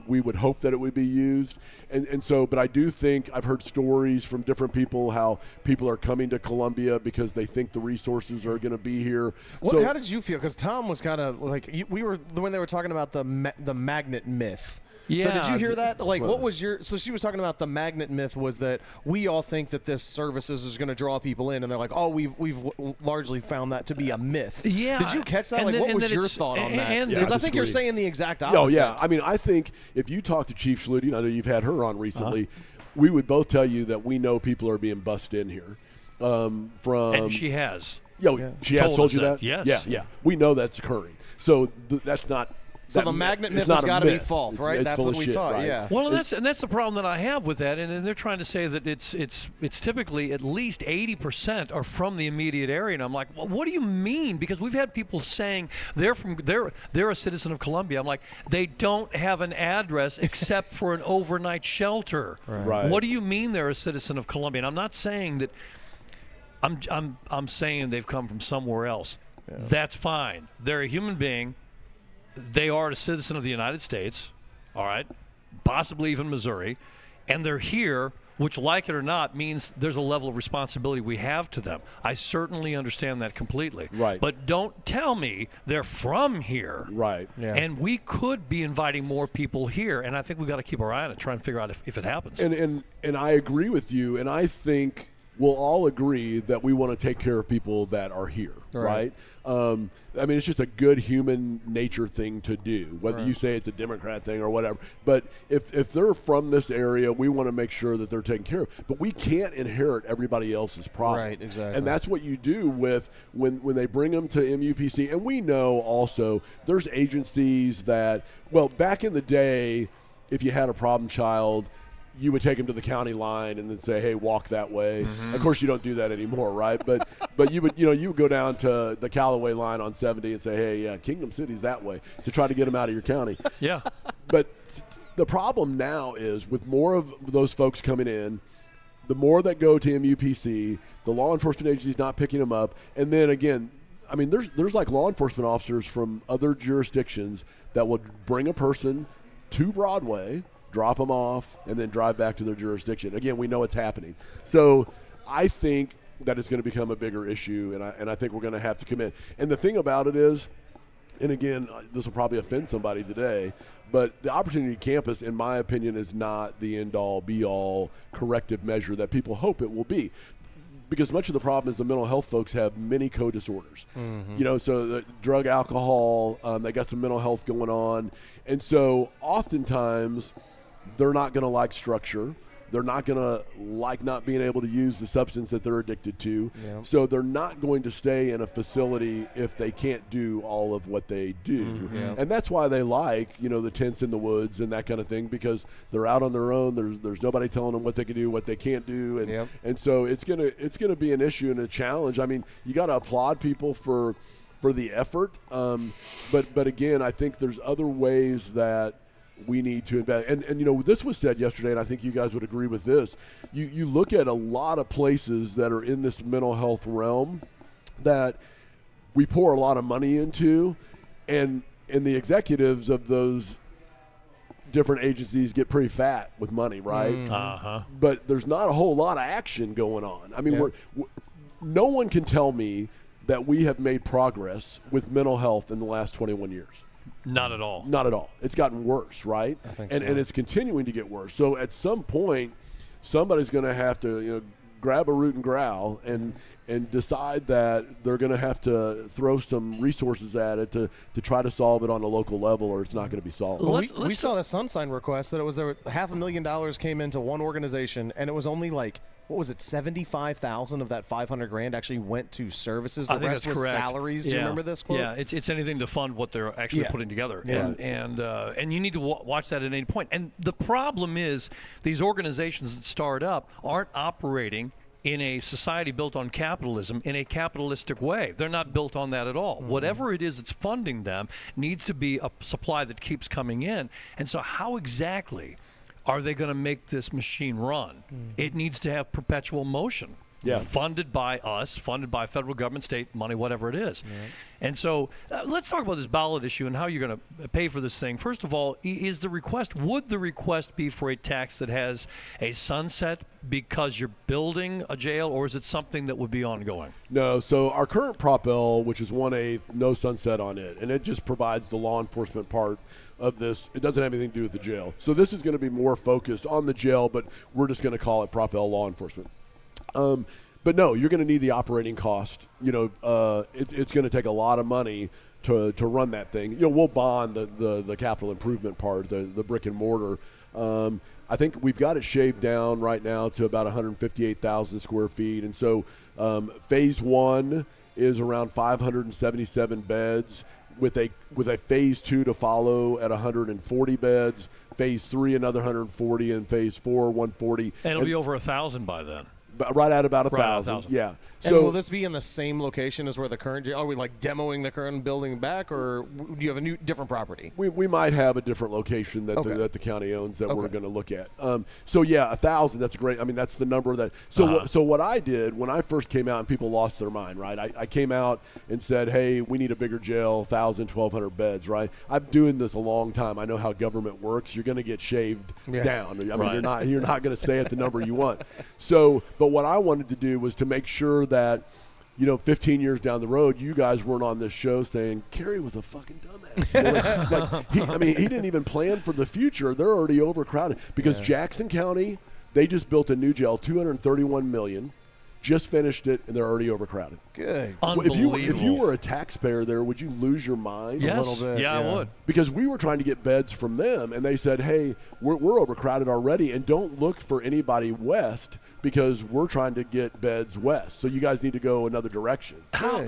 Speaker 4: we would hope that it would be used. And so, but I do think I've heard stories from different people how people are coming to Columbia because they think the resources are going to be here.
Speaker 3: How did you feel? Because Tom was kind of like, we were when they were talking about the magnet myth.
Speaker 2: Yeah.
Speaker 3: So did you hear that? Like, what was your? So she was talking about the magnet myth was that we all think that this services is going to draw people in, and they're like, oh, we've largely found that to be a myth.
Speaker 2: Yeah.
Speaker 3: Did you catch that? Like, what was your thought on that? Because I think you're saying the exact opposite.
Speaker 4: Oh yeah. I mean, I think if you talk to Chief Schluty, I know you've had her on recently, we would both tell you that we know people are being bussed in here.
Speaker 2: And she has.
Speaker 4: She has told you that?
Speaker 2: Yes.
Speaker 4: Yeah. We know that's occurring. So that's not.
Speaker 3: So the magnet myth has got to be false, right? That's what we thought.
Speaker 4: Right?
Speaker 3: Yeah.
Speaker 2: Well, that's the problem that I have with that, and they're trying to say that it's typically at least 80% are from the immediate area, and I'm like, well, what do you mean? Because we've had people saying they're a citizen of Columbia. I'm like, they don't have an address except for an overnight shelter.
Speaker 4: Right.
Speaker 2: What do you mean they're a citizen of Columbia? And I'm not saying that. I'm saying they've come from somewhere else. Yeah. That's fine. They're a human being. They are a citizen of the United States, all right, possibly even Missouri, and they're here, which, like it or not, means there's a level of responsibility we have to them. I certainly understand that completely.
Speaker 4: Right.
Speaker 2: But don't tell me they're from here.
Speaker 4: Right.
Speaker 3: Yeah.
Speaker 2: And we could be inviting more people here, and I think we've got to keep our eye on it, try and figure out if it happens.
Speaker 4: And I agree with you, and I think we'll all agree that we want to take care of people that are here, right? I mean, it's just a good human nature thing to do, whether you say it's a Democrat thing or whatever. But if they're from this area, we want to make sure that they're taken care of. But we can't inherit everybody else's problem.
Speaker 3: Right, exactly.
Speaker 4: And that's what you do with when they bring them to MUPC. And we know also there's agencies that, well, back in the day, if you had a problem child, you would take them to the county line and then say, "Hey, walk that way." Of course, you don't do that anymore, right? But you would go down to the Callaway line on 70 and say, "Hey, Kingdom City's that way," to try to get them out of your county.
Speaker 2: Yeah.
Speaker 4: But the problem now is with more of those folks coming in, the more that go to MUPC, the law enforcement agency's not picking them up, and then again, I mean, there's like law enforcement officers from other jurisdictions that will bring a person to Broadway, drop them off, and then drive back to their jurisdiction. Again, we know it's happening. So I think that it's going to become a bigger issue, and I think we're going to have to commit. And the thing about it is, and again, this will probably offend somebody today, but the Opportunity Campus, in my opinion, is not the end-all, be-all corrective measure that people hope it will be. Because much of the problem is the mental health folks have many co-disorders. So the drug, alcohol, they got some mental health going on. And so oftentimes they're not going to like structure. They're not going to like not being able to use the substance that they're addicted to. Yeah. So they're not going to stay in a facility if they can't do all of what they do. And that's why they like, the tents in the woods and that kind of thing, because they're out on their own. There's nobody telling them what they can do, what they can't do. And so it's gonna be an issue and a challenge. I mean, you got to applaud people for the effort. But again, I think there's other ways that we need to invest. And this was said yesterday, and I think you guys would agree with this. You look at a lot of places that are in this mental health realm that we pour a lot of money into, and the executives of those different agencies get pretty fat with money, right? But there's not a whole lot of action going on. I mean, no one can tell me that we have made progress with mental health in the last 21 years.
Speaker 2: Not at all.
Speaker 4: Not at all. It's gotten worse, right?
Speaker 3: I think
Speaker 4: and
Speaker 3: so.
Speaker 4: And it's continuing to get worse. So at some point, somebody's going to have to, grab a root and growl and decide that they're going to have to throw some resources at it to try to solve it on a local level, or it's not going to be solved.
Speaker 3: Well,
Speaker 2: Let's
Speaker 3: we saw the Sunshine request that it was there $500,000 came into one organization, and it was only like, what was it, 75,000 of that 500,000 actually went to services. The
Speaker 2: I think
Speaker 3: rest
Speaker 2: that's
Speaker 3: was
Speaker 2: correct.
Speaker 3: salaries. Do you remember this quote?
Speaker 2: Yeah, it's anything to fund what they're actually putting together,
Speaker 3: Yeah.
Speaker 2: and you need to watch that at any point. And the problem is these organizations that start up aren't operating in a society built on capitalism in a capitalistic way. They're not built on that at all. Whatever it is that's funding them needs to be a supply that keeps coming in. And so how exactly are they going to make this machine run? It needs to have perpetual motion.
Speaker 4: Yeah.
Speaker 2: Funded by us, funded by federal government, state money, whatever it is. And so let's talk about this ballot issue and how you're going to pay for this thing. First of all, would the request be for a tax that has a sunset because you're building a jail, or is it something that would be ongoing?
Speaker 4: No, so our current Prop L, which is 1A, no sunset on it, and it just provides the law enforcement part of this. It doesn't have anything to do with the jail. So this is going to be more focused on the jail, but we're just going to call it Prop L law enforcement. But no, you're going to need the operating cost. It's going to take a lot of money to run that thing. We'll bond the capital improvement part, the brick and mortar. I think we've got it shaved down right now to about 158,000 square feet. And so phase 1 is around 577 beds with a phase 2 to follow at 140 beds, phase 3 another 140, and phase 4 140.
Speaker 2: And it'll be over 1,000 by then.
Speaker 4: Right at about 1,000. Yeah. So
Speaker 3: And will this be in the same location as where the current jail? Are we like demoing the current building back, or do you have a different property?
Speaker 4: we might have a different location that the county owns that we're going to look at. So yeah, 1,000. That's great. I mean, that's the number that. So what I did when I first came out and people lost their mind, right? I came out and said, hey, we need a bigger jail, 1,000, 1,200 beds, right? I'm doing this a long time. I know how government works. You're going to get shaved down. I mean, you're not going to stay at the number you want. So, but what I wanted to do was to make sure that 15 years down the road, you guys weren't on this show saying Kerry was a fucking dumbass. He didn't even plan for the future. They're already overcrowded because Jackson County, they just built a new jail, $231 million, just finished it, and they're already overcrowded.
Speaker 3: Good.
Speaker 2: Unbelievable.
Speaker 4: If you were a taxpayer there, would you lose your mind?
Speaker 2: Yes.
Speaker 3: A little bit,
Speaker 2: I would.
Speaker 4: Because we were trying to get beds from them, and they said, hey, we're overcrowded already, and don't look for anybody west because we're trying to get beds west. So you guys need to go another direction.
Speaker 2: How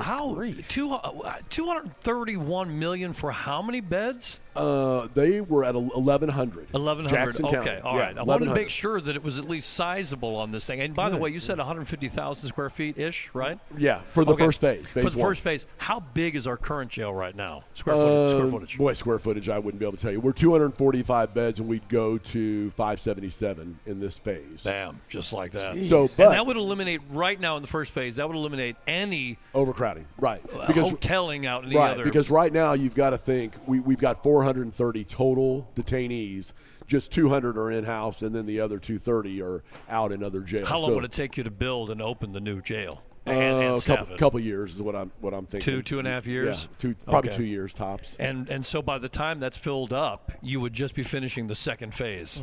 Speaker 2: 231 million for how many beds?
Speaker 4: They were at 1,100.
Speaker 2: 1,100.
Speaker 4: Jackson
Speaker 2: Okay,
Speaker 4: County.
Speaker 2: all
Speaker 4: Yeah,
Speaker 2: right. I wanted to
Speaker 4: 1,100.
Speaker 2: make sure that it was at least sizable on this thing. And by the way, you said 150,000 square feet ish, right?
Speaker 4: Yeah, for the first phase.
Speaker 2: For the
Speaker 4: one.
Speaker 2: first phase, how big is our current jail right now? Square footage.
Speaker 4: Boy, square footage, I wouldn't be able to tell you. We're 245 beds, and we'd go to 577 in this phase.
Speaker 2: Bam, just like that.
Speaker 4: So,
Speaker 2: And
Speaker 4: but
Speaker 2: that would eliminate right now in the first phase. That would eliminate any
Speaker 4: overcrowding, right?
Speaker 2: hoteling out in the
Speaker 4: Right,
Speaker 2: other.
Speaker 4: because right now you've got to think we've got 430 total detainees. Just 200 are in-house, and then the other 230 are out in other jails.
Speaker 2: How long would it take you to build and open the new jail? And
Speaker 4: couple years is what I'm thinking.
Speaker 2: 2.5 years.
Speaker 4: Yeah, probably
Speaker 2: Okay.
Speaker 4: 2 years tops.
Speaker 2: And so by the time that's filled up, you would just be finishing the second phase.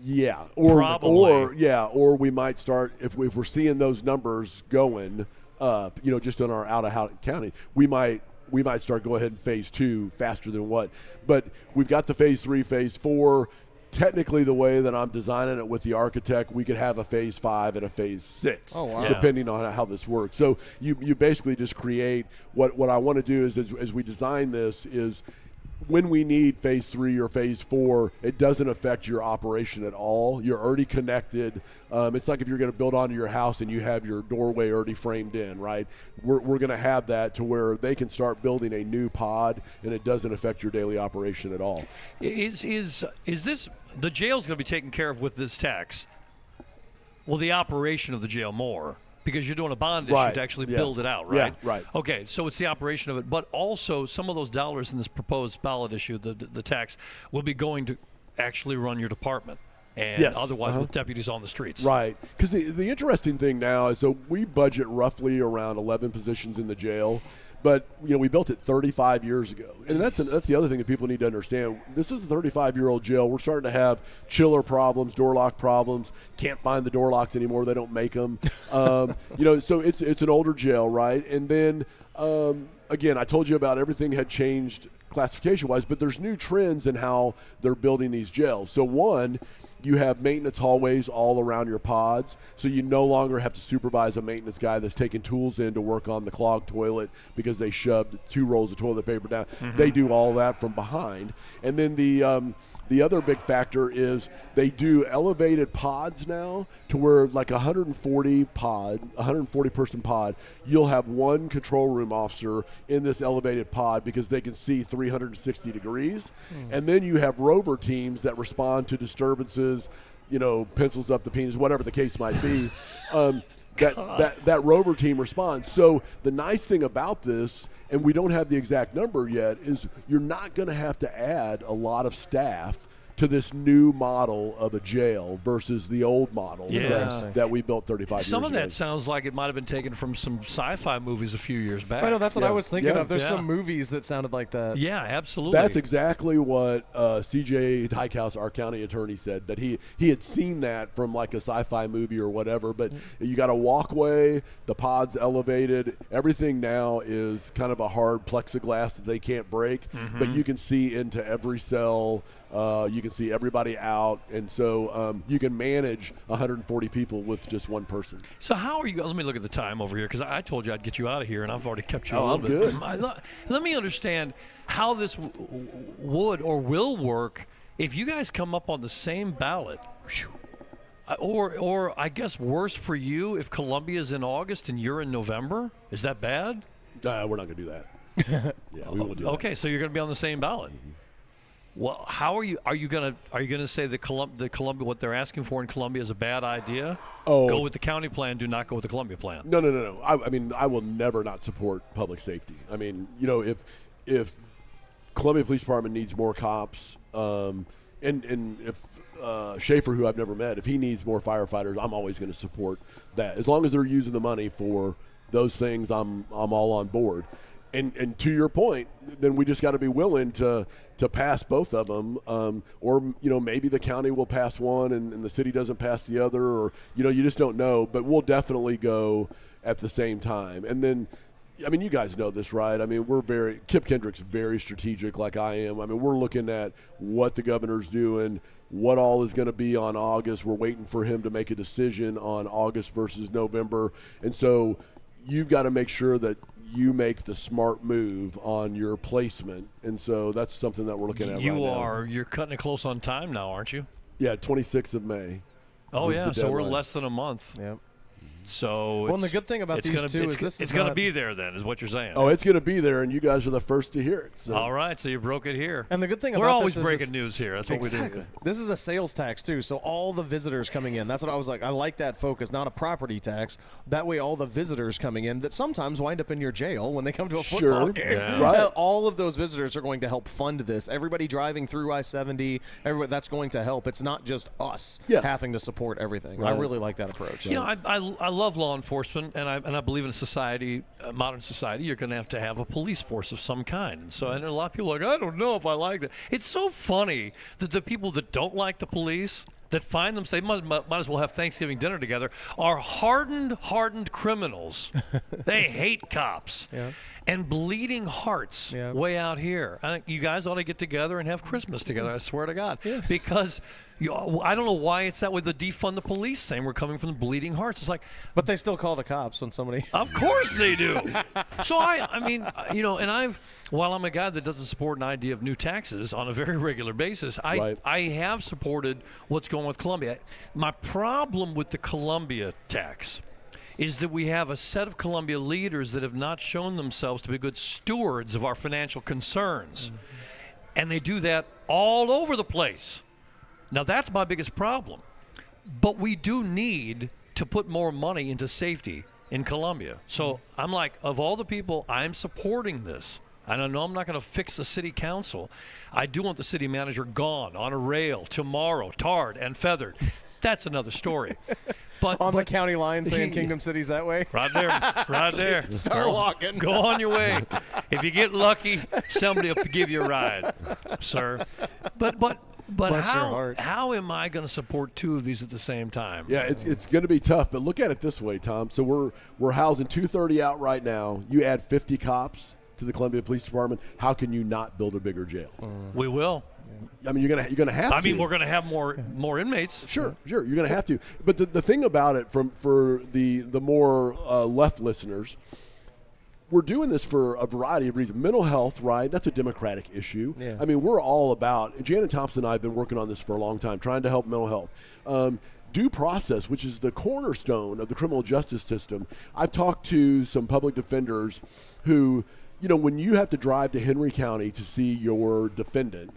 Speaker 4: Yeah, or we might start if we're seeing those numbers going up. Just on our out of county, we might start go ahead in phase 2 faster than what. But we've got the phase 3, phase 4. Technically, the way that I'm designing it with the architect, we could have a phase 5 and a phase 6, depending on how this works. So you basically just create what I want to do is as we design this is when we need phase 3 or phase 4, it doesn't affect your operation at all. You're already connected. It's like if you're going to build onto your house and you have your doorway already framed in, right? We're going to have that to where they can start building a new pod, and it doesn't affect your daily operation at all.
Speaker 2: Is this the jail's going to be taken care of with this tax? Well, the operation of the jail more. because you're doing a bond issue
Speaker 4: Right.
Speaker 2: to actually
Speaker 4: Yeah.
Speaker 2: build it out, right?
Speaker 4: Yeah, right.
Speaker 2: Okay, so it's the operation of it, but also some of those dollars in this proposed ballot issue, the tax, will be going to actually run your department, and
Speaker 4: Yes,
Speaker 2: otherwise with deputies on the streets.
Speaker 4: Right. Because the interesting thing now is, so we budget roughly around 11 positions in the jail. But, we built it 35 years ago. And that's the other thing that people need to understand. This is a 35-year-old jail. We're starting to have chiller problems, door lock problems. Can't find the door locks anymore. They don't make them. So it's an older jail, right? And then, again, I told you about everything had changed classification-wise, but there's new trends in how they're building these jails. So one, you have maintenance hallways all around your pods, so you no longer have to supervise a maintenance guy that's taking tools in to work on the clogged toilet because they shoved 2 rolls of toilet paper down. They do all that from behind. And then the other big factor is they do elevated pods now to where like 140 person pod, you'll have one control room officer in this elevated pod because they can see 360 degrees. And then you have rover teams that respond to disturbances, pencils up the penis, whatever the case might be. That rover team responds. So the nice thing about this, and we don't have the exact number yet, is you're not going to have to add a lot of staff to this new model of a jail versus the old model that we built 35 years ago.
Speaker 2: Some of that sounds like it might have been taken from some sci-fi movies a few years back.
Speaker 3: I know, that's what I was thinking of. There's
Speaker 2: Yeah.
Speaker 3: some movies that sounded like that.
Speaker 2: Yeah, absolutely.
Speaker 4: That's exactly what C.J. Dykehouse, our county attorney, said, that he had seen that from like a sci-fi movie or whatever. But you got a walkway, the pod's elevated. Everything now is kind of a hard plexiglass that they can't break, but you can see into every cell. You can see everybody out, and so you can manage 140 people with just one person.
Speaker 2: So how are you? Let me look at the time over here, because I told you I'd get you out of here, and I've already kept you a
Speaker 4: Oh,
Speaker 2: little
Speaker 4: I'm
Speaker 2: bit.
Speaker 4: good.
Speaker 2: Let me understand how this would or will work if you guys come up on the same ballot. Or I guess worse for you if Columbia's in August and you're in November. Is that bad?
Speaker 4: We're not going to do that. Yeah, we won't do that.
Speaker 2: Okay, so you're going to be on the same ballot. Well, how are you? Are you gonna say the Columbia what they're asking for in Columbia is a bad idea?
Speaker 4: Oh.
Speaker 2: Go with the county plan. Do not go with the Columbia plan.
Speaker 4: No. I mean, I will never not support public safety. I mean, if Columbia Police Department needs more cops, and if Schaefer, who I've never met, if he needs more firefighters, I'm always going to support that. As long as they're using the money for those things, I'm all on board. And to your point, then we just got to be willing to pass both of them, or maybe the county will pass one and the city doesn't pass the other, or you just don't know. But we'll definitely go at the same time. And then, I mean, you guys know this, right? I mean, Kip Kendrick's very strategic, like I am. I mean, we're looking at what the governor's doing, what all is going to be on August. We're waiting for him to make a decision on August versus November, and so you've got to make sure that you make the smart move on your placement, and so that's something that we're looking at right now.
Speaker 2: You're cutting it close on time now, aren't you?
Speaker 4: Yeah, 26th of May.
Speaker 2: Oh,
Speaker 4: is
Speaker 2: yeah,
Speaker 4: the
Speaker 2: so we're
Speaker 4: deadline.
Speaker 2: less than a month.
Speaker 3: Yep.
Speaker 2: So
Speaker 3: Well, and the good thing about these two is this is
Speaker 2: it's going to
Speaker 3: not-
Speaker 2: be there then, is what you're saying.
Speaker 4: Oh, it's going to be there, and you guys are the first to hear it. So.
Speaker 2: All right, so you broke it here.
Speaker 3: And the good thing
Speaker 2: We're
Speaker 3: about
Speaker 2: always
Speaker 3: this is
Speaker 2: breaking
Speaker 3: it's-
Speaker 2: news here. That's what we do.
Speaker 3: This is a sales tax too, so all the visitors coming in. That's what I was like. I like that focus, not a property tax. That way, all the visitors coming in that sometimes wind up in your jail when they come to a football
Speaker 4: Sure.
Speaker 3: game.
Speaker 2: Yeah.
Speaker 4: Right.
Speaker 3: All of those visitors are going to help fund this. Everybody driving through I-70, everybody that's going to help. It's not just us having to support everything. I
Speaker 4: Right.
Speaker 3: really like that approach.
Speaker 2: You know, I love law enforcement, and I believe in a society, modern society, you're going to have a police force of some kind. And so, and a lot of people are like, I don't know if I like that. It's so funny that the people that don't like the police, that find them, they might as well have Thanksgiving dinner together, are hardened criminals. They hate cops.
Speaker 3: Yeah.
Speaker 2: And bleeding hearts way out here. I think you guys ought to get together and have Christmas together, I swear to God. Because I don't know why it's that way, the defund the police thing. We're coming from the bleeding hearts. It's like,
Speaker 3: But they still call the cops when somebody.
Speaker 2: of course they do. So I mean, and while I'm a guy that doesn't support an idea of new taxes on a very regular basis, I have supported what's going with Columbia. My problem with the Columbia tax is that we have a set of Columbia leaders that have not shown themselves to be good stewards of our financial concerns. And they do that all over the place. Now, that's my biggest problem. But we do need to put more money into safety in Columbia. So I'm like, of all the people, I'm supporting this. And I know I'm not going to fix the city council. I do want the city manager gone on a rail tomorrow, tarred and feathered. That's another story. But
Speaker 3: the county line saying Kingdom City's that way?
Speaker 2: Right there. Right there.
Speaker 3: Start walking.
Speaker 2: Go on your way. If you get lucky, somebody will give you a ride, sir. But how am I going to support two of these at the same time?
Speaker 4: Yeah, it's going to be tough. But look at it this way, Tom. So we're housing 230 out right now. You add 50 cops to the Columbia Police Department. How can you not build a bigger jail?
Speaker 2: We will.
Speaker 4: I mean, you're gonna have to.
Speaker 2: I mean, we're gonna have more inmates.
Speaker 4: Sure, you're gonna have to. But the thing about it, for the more left listeners, we're doing this for a variety of reasons. Mental health, right? That's a Democratic issue.
Speaker 3: Yeah.
Speaker 4: I mean, we're all about. Janet Thompson and I have been working on this for a long time, trying to help mental health. Due process, which is the cornerstone of the criminal justice system. I've talked to some public defenders who, when you have to drive to Henry County to see your defendant,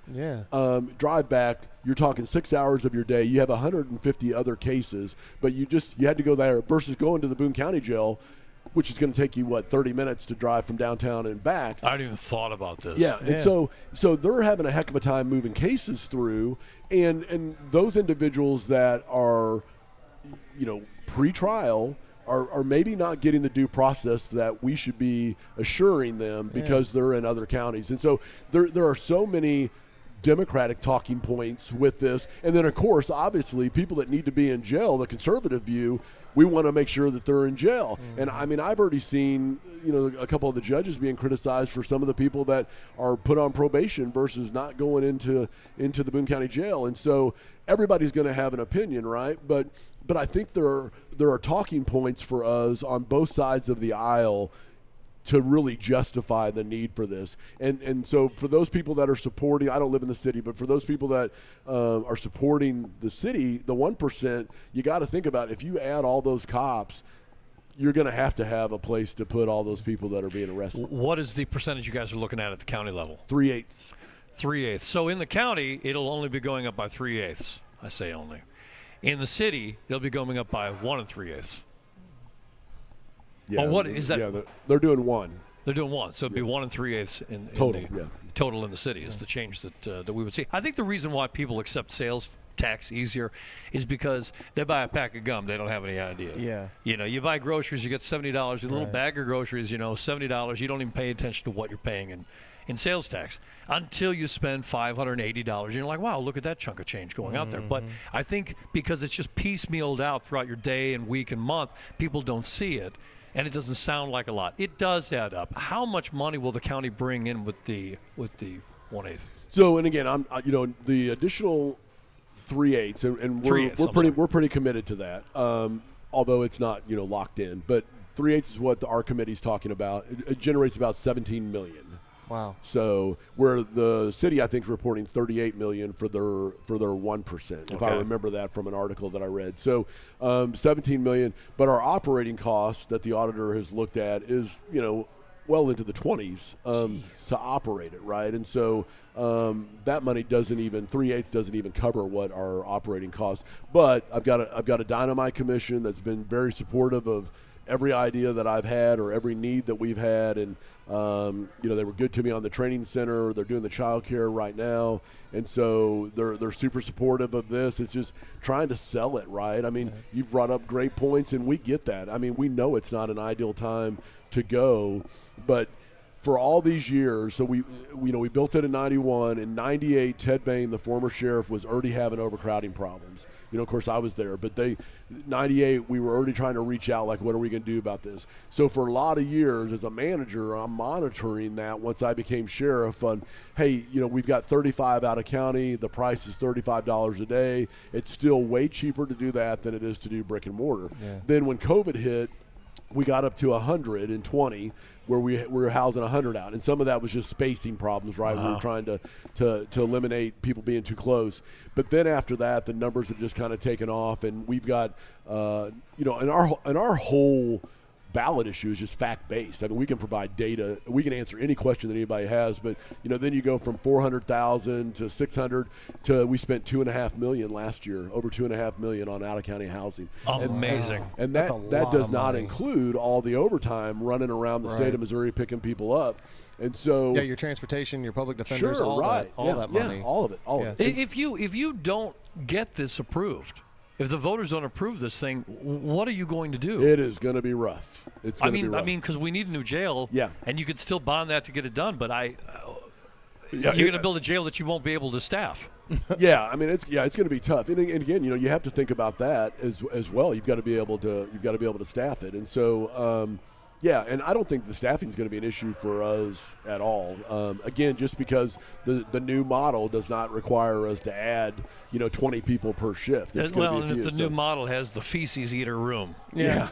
Speaker 4: drive back, you're talking 6 hours of your day. You have 150 other cases, but you had to go there versus going to the Boone County Jail, which is going to take you, 30 minutes to drive from downtown and back.
Speaker 2: I hadn't even thought about this.
Speaker 4: Yeah, and so they're having a heck of a time moving cases through, and those individuals that are, pre-trial are maybe not getting the due process that we should be assuring them because they're in other counties. And so there are so many Democratic talking points with this. And then, of course, obviously, people that need to be in jail, the conservative view, we want to make sure that they're in jail. And, I mean, I've already seen, a couple of the judges being criticized for some of the people that are put on probation versus not going into the Boone County Jail. And so everybody's going to have an opinion, right? But I think there are talking points for us on both sides of the aisle to really justify the need for this. And so for those people that are supporting, I don't live in the city, but for those people that are supporting the city, the 1%, you got to think about if you add all those cops, you're going to have a place to put all those people that are being arrested.
Speaker 2: What is the percentage you guys are looking at the county level?
Speaker 4: 3/8.
Speaker 2: 3/8. So in the county, it'll only be going up by 3/8. I say only. In the city, they'll be going up by 1 3/8.
Speaker 4: Yeah,
Speaker 2: what is that?
Speaker 4: Yeah, they're doing 1.
Speaker 2: They're doing 1, so it'd be 1 3/8 in
Speaker 4: total.
Speaker 2: Total in the city is the change that we would see. I think the reason why people accept sales tax easier is because they buy a pack of gum, they don't have any idea.
Speaker 3: Yeah.
Speaker 2: You buy groceries, you get $70. A little bag of groceries, $70. You don't even pay attention to what you're paying in sales tax until you spend $580. You're like, wow, look at that chunk of change going out there. But I think because it's just piecemealed out throughout your day and week and month, people don't see it, and it doesn't sound like a lot. It does add up. How much money will the county bring in with the 1/8?
Speaker 4: So, and again, I'm the additional 3/8, and we're pretty committed to that. Although it's not locked in, but 3/8 is what our committee's talking about. It generates about $17 million.
Speaker 3: Wow.
Speaker 4: So where the city, I think, is reporting $38 million for their 1%, if I remember that from an article that I read. So $17 million, but our operating cost that the auditor has looked at is well into the 20s to operate it, right? And so that money 3/8 doesn't even cover what our operating costs. But I've got a dynamite commission that's been very supportive of every idea that I've had or every need that we've had, and they were good to me on the training center. They're doing the child care right now, and so they're super supportive of this. It's just trying to sell it right. I mean, you've brought up great points, and we get that. I mean, we know it's not an ideal time to go, but for all these years, so we built it in 91. In 98, Ted Bain, the former sheriff, was already having overcrowding problems. Of course, I was there, but 98, we were already trying to reach out, like, what are we going to do about this? So for a lot of years, as a manager, I'm monitoring that once I became sheriff on, hey, we've got 35 out of county. The price is $35 a day. It's still way cheaper to do that than it is to do brick and mortar. Yeah. Then when COVID hit, we got up to 120, where we were housing 100 out, and some of that was just spacing problems, right? We were trying to eliminate people being too close. But then after that, the numbers have just kind of taken off, and we've got, in our whole ballot issue is just fact-based. I mean, we can provide data. We can answer any question that anybody has, but, then you go from 400,000 to 600 to we spent $2.5 million last year, over $2.5 million on out-of-county housing.
Speaker 2: Amazing.
Speaker 4: And
Speaker 3: That's
Speaker 4: that
Speaker 3: a
Speaker 4: does
Speaker 3: lot
Speaker 4: not
Speaker 3: of money.
Speaker 4: include all the overtime running around the state of Missouri picking people up. And so
Speaker 3: Yeah, your transportation, your public defenders,
Speaker 4: sure,
Speaker 3: all
Speaker 4: right.
Speaker 3: that money.
Speaker 4: Yeah, all of it.
Speaker 2: If you don't get this approved, if the voters don't approve this thing, what are you going to do?
Speaker 4: It is going to be rough. It's going to be rough.
Speaker 2: I mean, because we need a new jail.
Speaker 4: Yeah.
Speaker 2: And you could still bond that to get it done, but you're going to build a jail that you won't be able to staff.
Speaker 4: Yeah, I mean it's going to be tough. And again, you have to think about that as well. You've got to be able to staff it. And so yeah, and I don't think the staffing is going to be an issue for us at all. Again, just because the new model does not require us to add 20 people per shift. It's going to be a few,
Speaker 2: if the new model has the feces eater room.
Speaker 4: Yeah.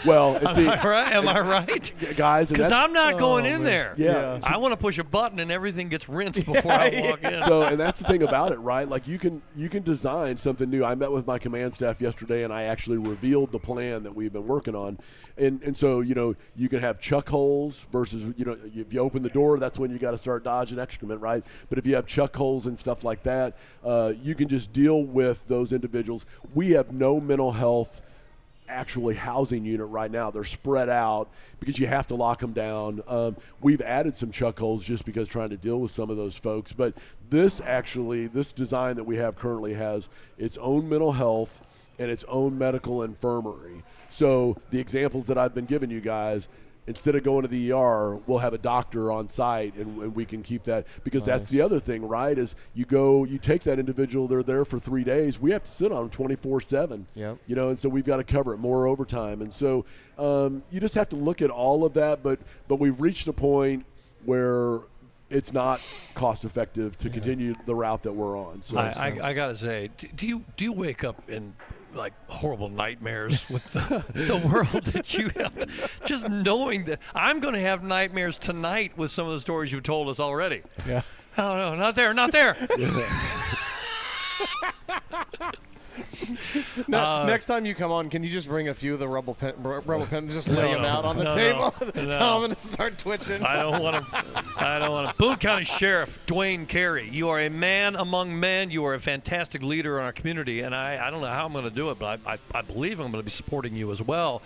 Speaker 4: Well,
Speaker 2: Am I right?
Speaker 4: Guys?
Speaker 2: Because I'm not going in there.
Speaker 4: Yeah.
Speaker 2: I want to push a button and everything gets rinsed before I walk in.
Speaker 4: So, and that's the thing about it, right? Like you can design something new. I met with my command staff yesterday, and I actually revealed the plan that we've been working on. And so you can have chuck holes versus if you open the door, that's when you got to start dodging excrement, right? But if you have chuck holes and stuff like that, you can just deal with those individuals. We have no mental health actually housing unit right now. They're spread out because you have to lock them down. We've added some chuck holes just because trying to deal with some of those folks. But this design that we have currently has its own mental health and its own medical infirmary. So the examples that I've been giving you guys, instead of going to the ER, we'll have a doctor on site, and we can keep that, because that's the other thing, right, is you take that individual, they're there for 3 days, we have to sit on them 24/7.
Speaker 3: Yep.
Speaker 4: And so we've got to cover it, more overtime. And so you just have to look at all of that, but we've reached a point where it's not cost effective to continue the route that we're on. So
Speaker 2: I gotta say, do you wake up in like horrible nightmares with the world that you have? Just knowing that I'm going to have nightmares tonight with some of the stories you've told us already.
Speaker 3: Yeah.
Speaker 2: Oh no, not there.
Speaker 3: Next time you come on, can you just bring a few of the rubber pens, just lay them out on the table? Tell them to start twitching.
Speaker 2: I don't want to. Boone County Sheriff Dwayne Carey, you are a man among men. You are a fantastic leader in our community, and I don't know how I'm going to do it, but I believe I'm going to be supporting you as well.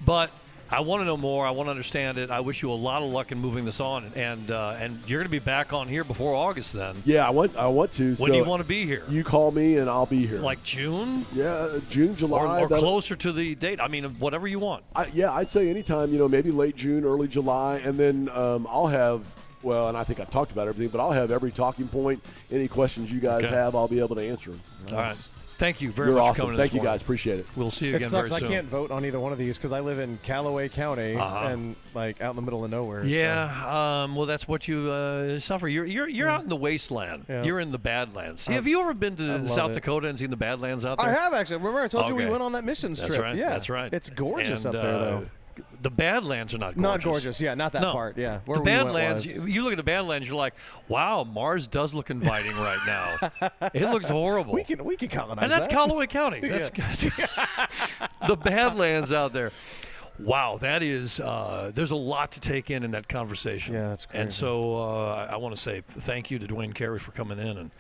Speaker 2: But I want to know more. I want to understand it. I wish you a lot of luck in moving this on, and you're going to be back on here before August then.
Speaker 4: Yeah, I want to.
Speaker 2: When do you want to be here?
Speaker 4: You call me and I'll be here.
Speaker 2: Like June?
Speaker 4: Yeah, June, July.
Speaker 2: Or closer to the date. I mean, whatever you want.
Speaker 4: I'd say anytime, maybe late June, early July, and then I'll have, and I think I've talked about everything, but I'll have every talking point. Any questions you guys have, I'll be able to answer them.
Speaker 2: All right. Thank you very
Speaker 4: You're
Speaker 2: much
Speaker 4: awesome.
Speaker 2: for coming.
Speaker 4: Thank you guys. Appreciate it.
Speaker 2: We'll see you
Speaker 3: It
Speaker 2: again
Speaker 3: sucks.
Speaker 2: very soon.
Speaker 3: I can't vote on either one of these because I live in Callaway County and like out in the middle of nowhere.
Speaker 2: Yeah. Well, that's what you suffer. You're out in the wasteland.
Speaker 3: Yeah.
Speaker 2: You're in the Badlands. Have you ever been to South Dakota and seen the Badlands out there?
Speaker 3: I have actually. Remember I told you we
Speaker 2: Okay.
Speaker 3: went on that missions
Speaker 2: That's
Speaker 3: trip.
Speaker 2: right.
Speaker 3: Yeah,
Speaker 2: That's right.
Speaker 3: It's gorgeous
Speaker 2: And,
Speaker 3: up there though.
Speaker 2: The Badlands are not gorgeous.
Speaker 3: Not gorgeous. Yeah, not that
Speaker 2: No.
Speaker 3: part. Yeah, where
Speaker 2: The
Speaker 3: we went
Speaker 2: Badlands,
Speaker 3: was-
Speaker 2: you look at the Badlands, you're like, wow, Mars does look inviting right now. It looks horrible.
Speaker 3: we can colonize
Speaker 2: And that's
Speaker 3: that.
Speaker 2: Callaway County. That's the Badlands out there. Wow, that is. There's a lot to take in that conversation.
Speaker 3: Yeah, that's crazy.
Speaker 2: And so I want to say thank you to Dwayne Carey for coming in. And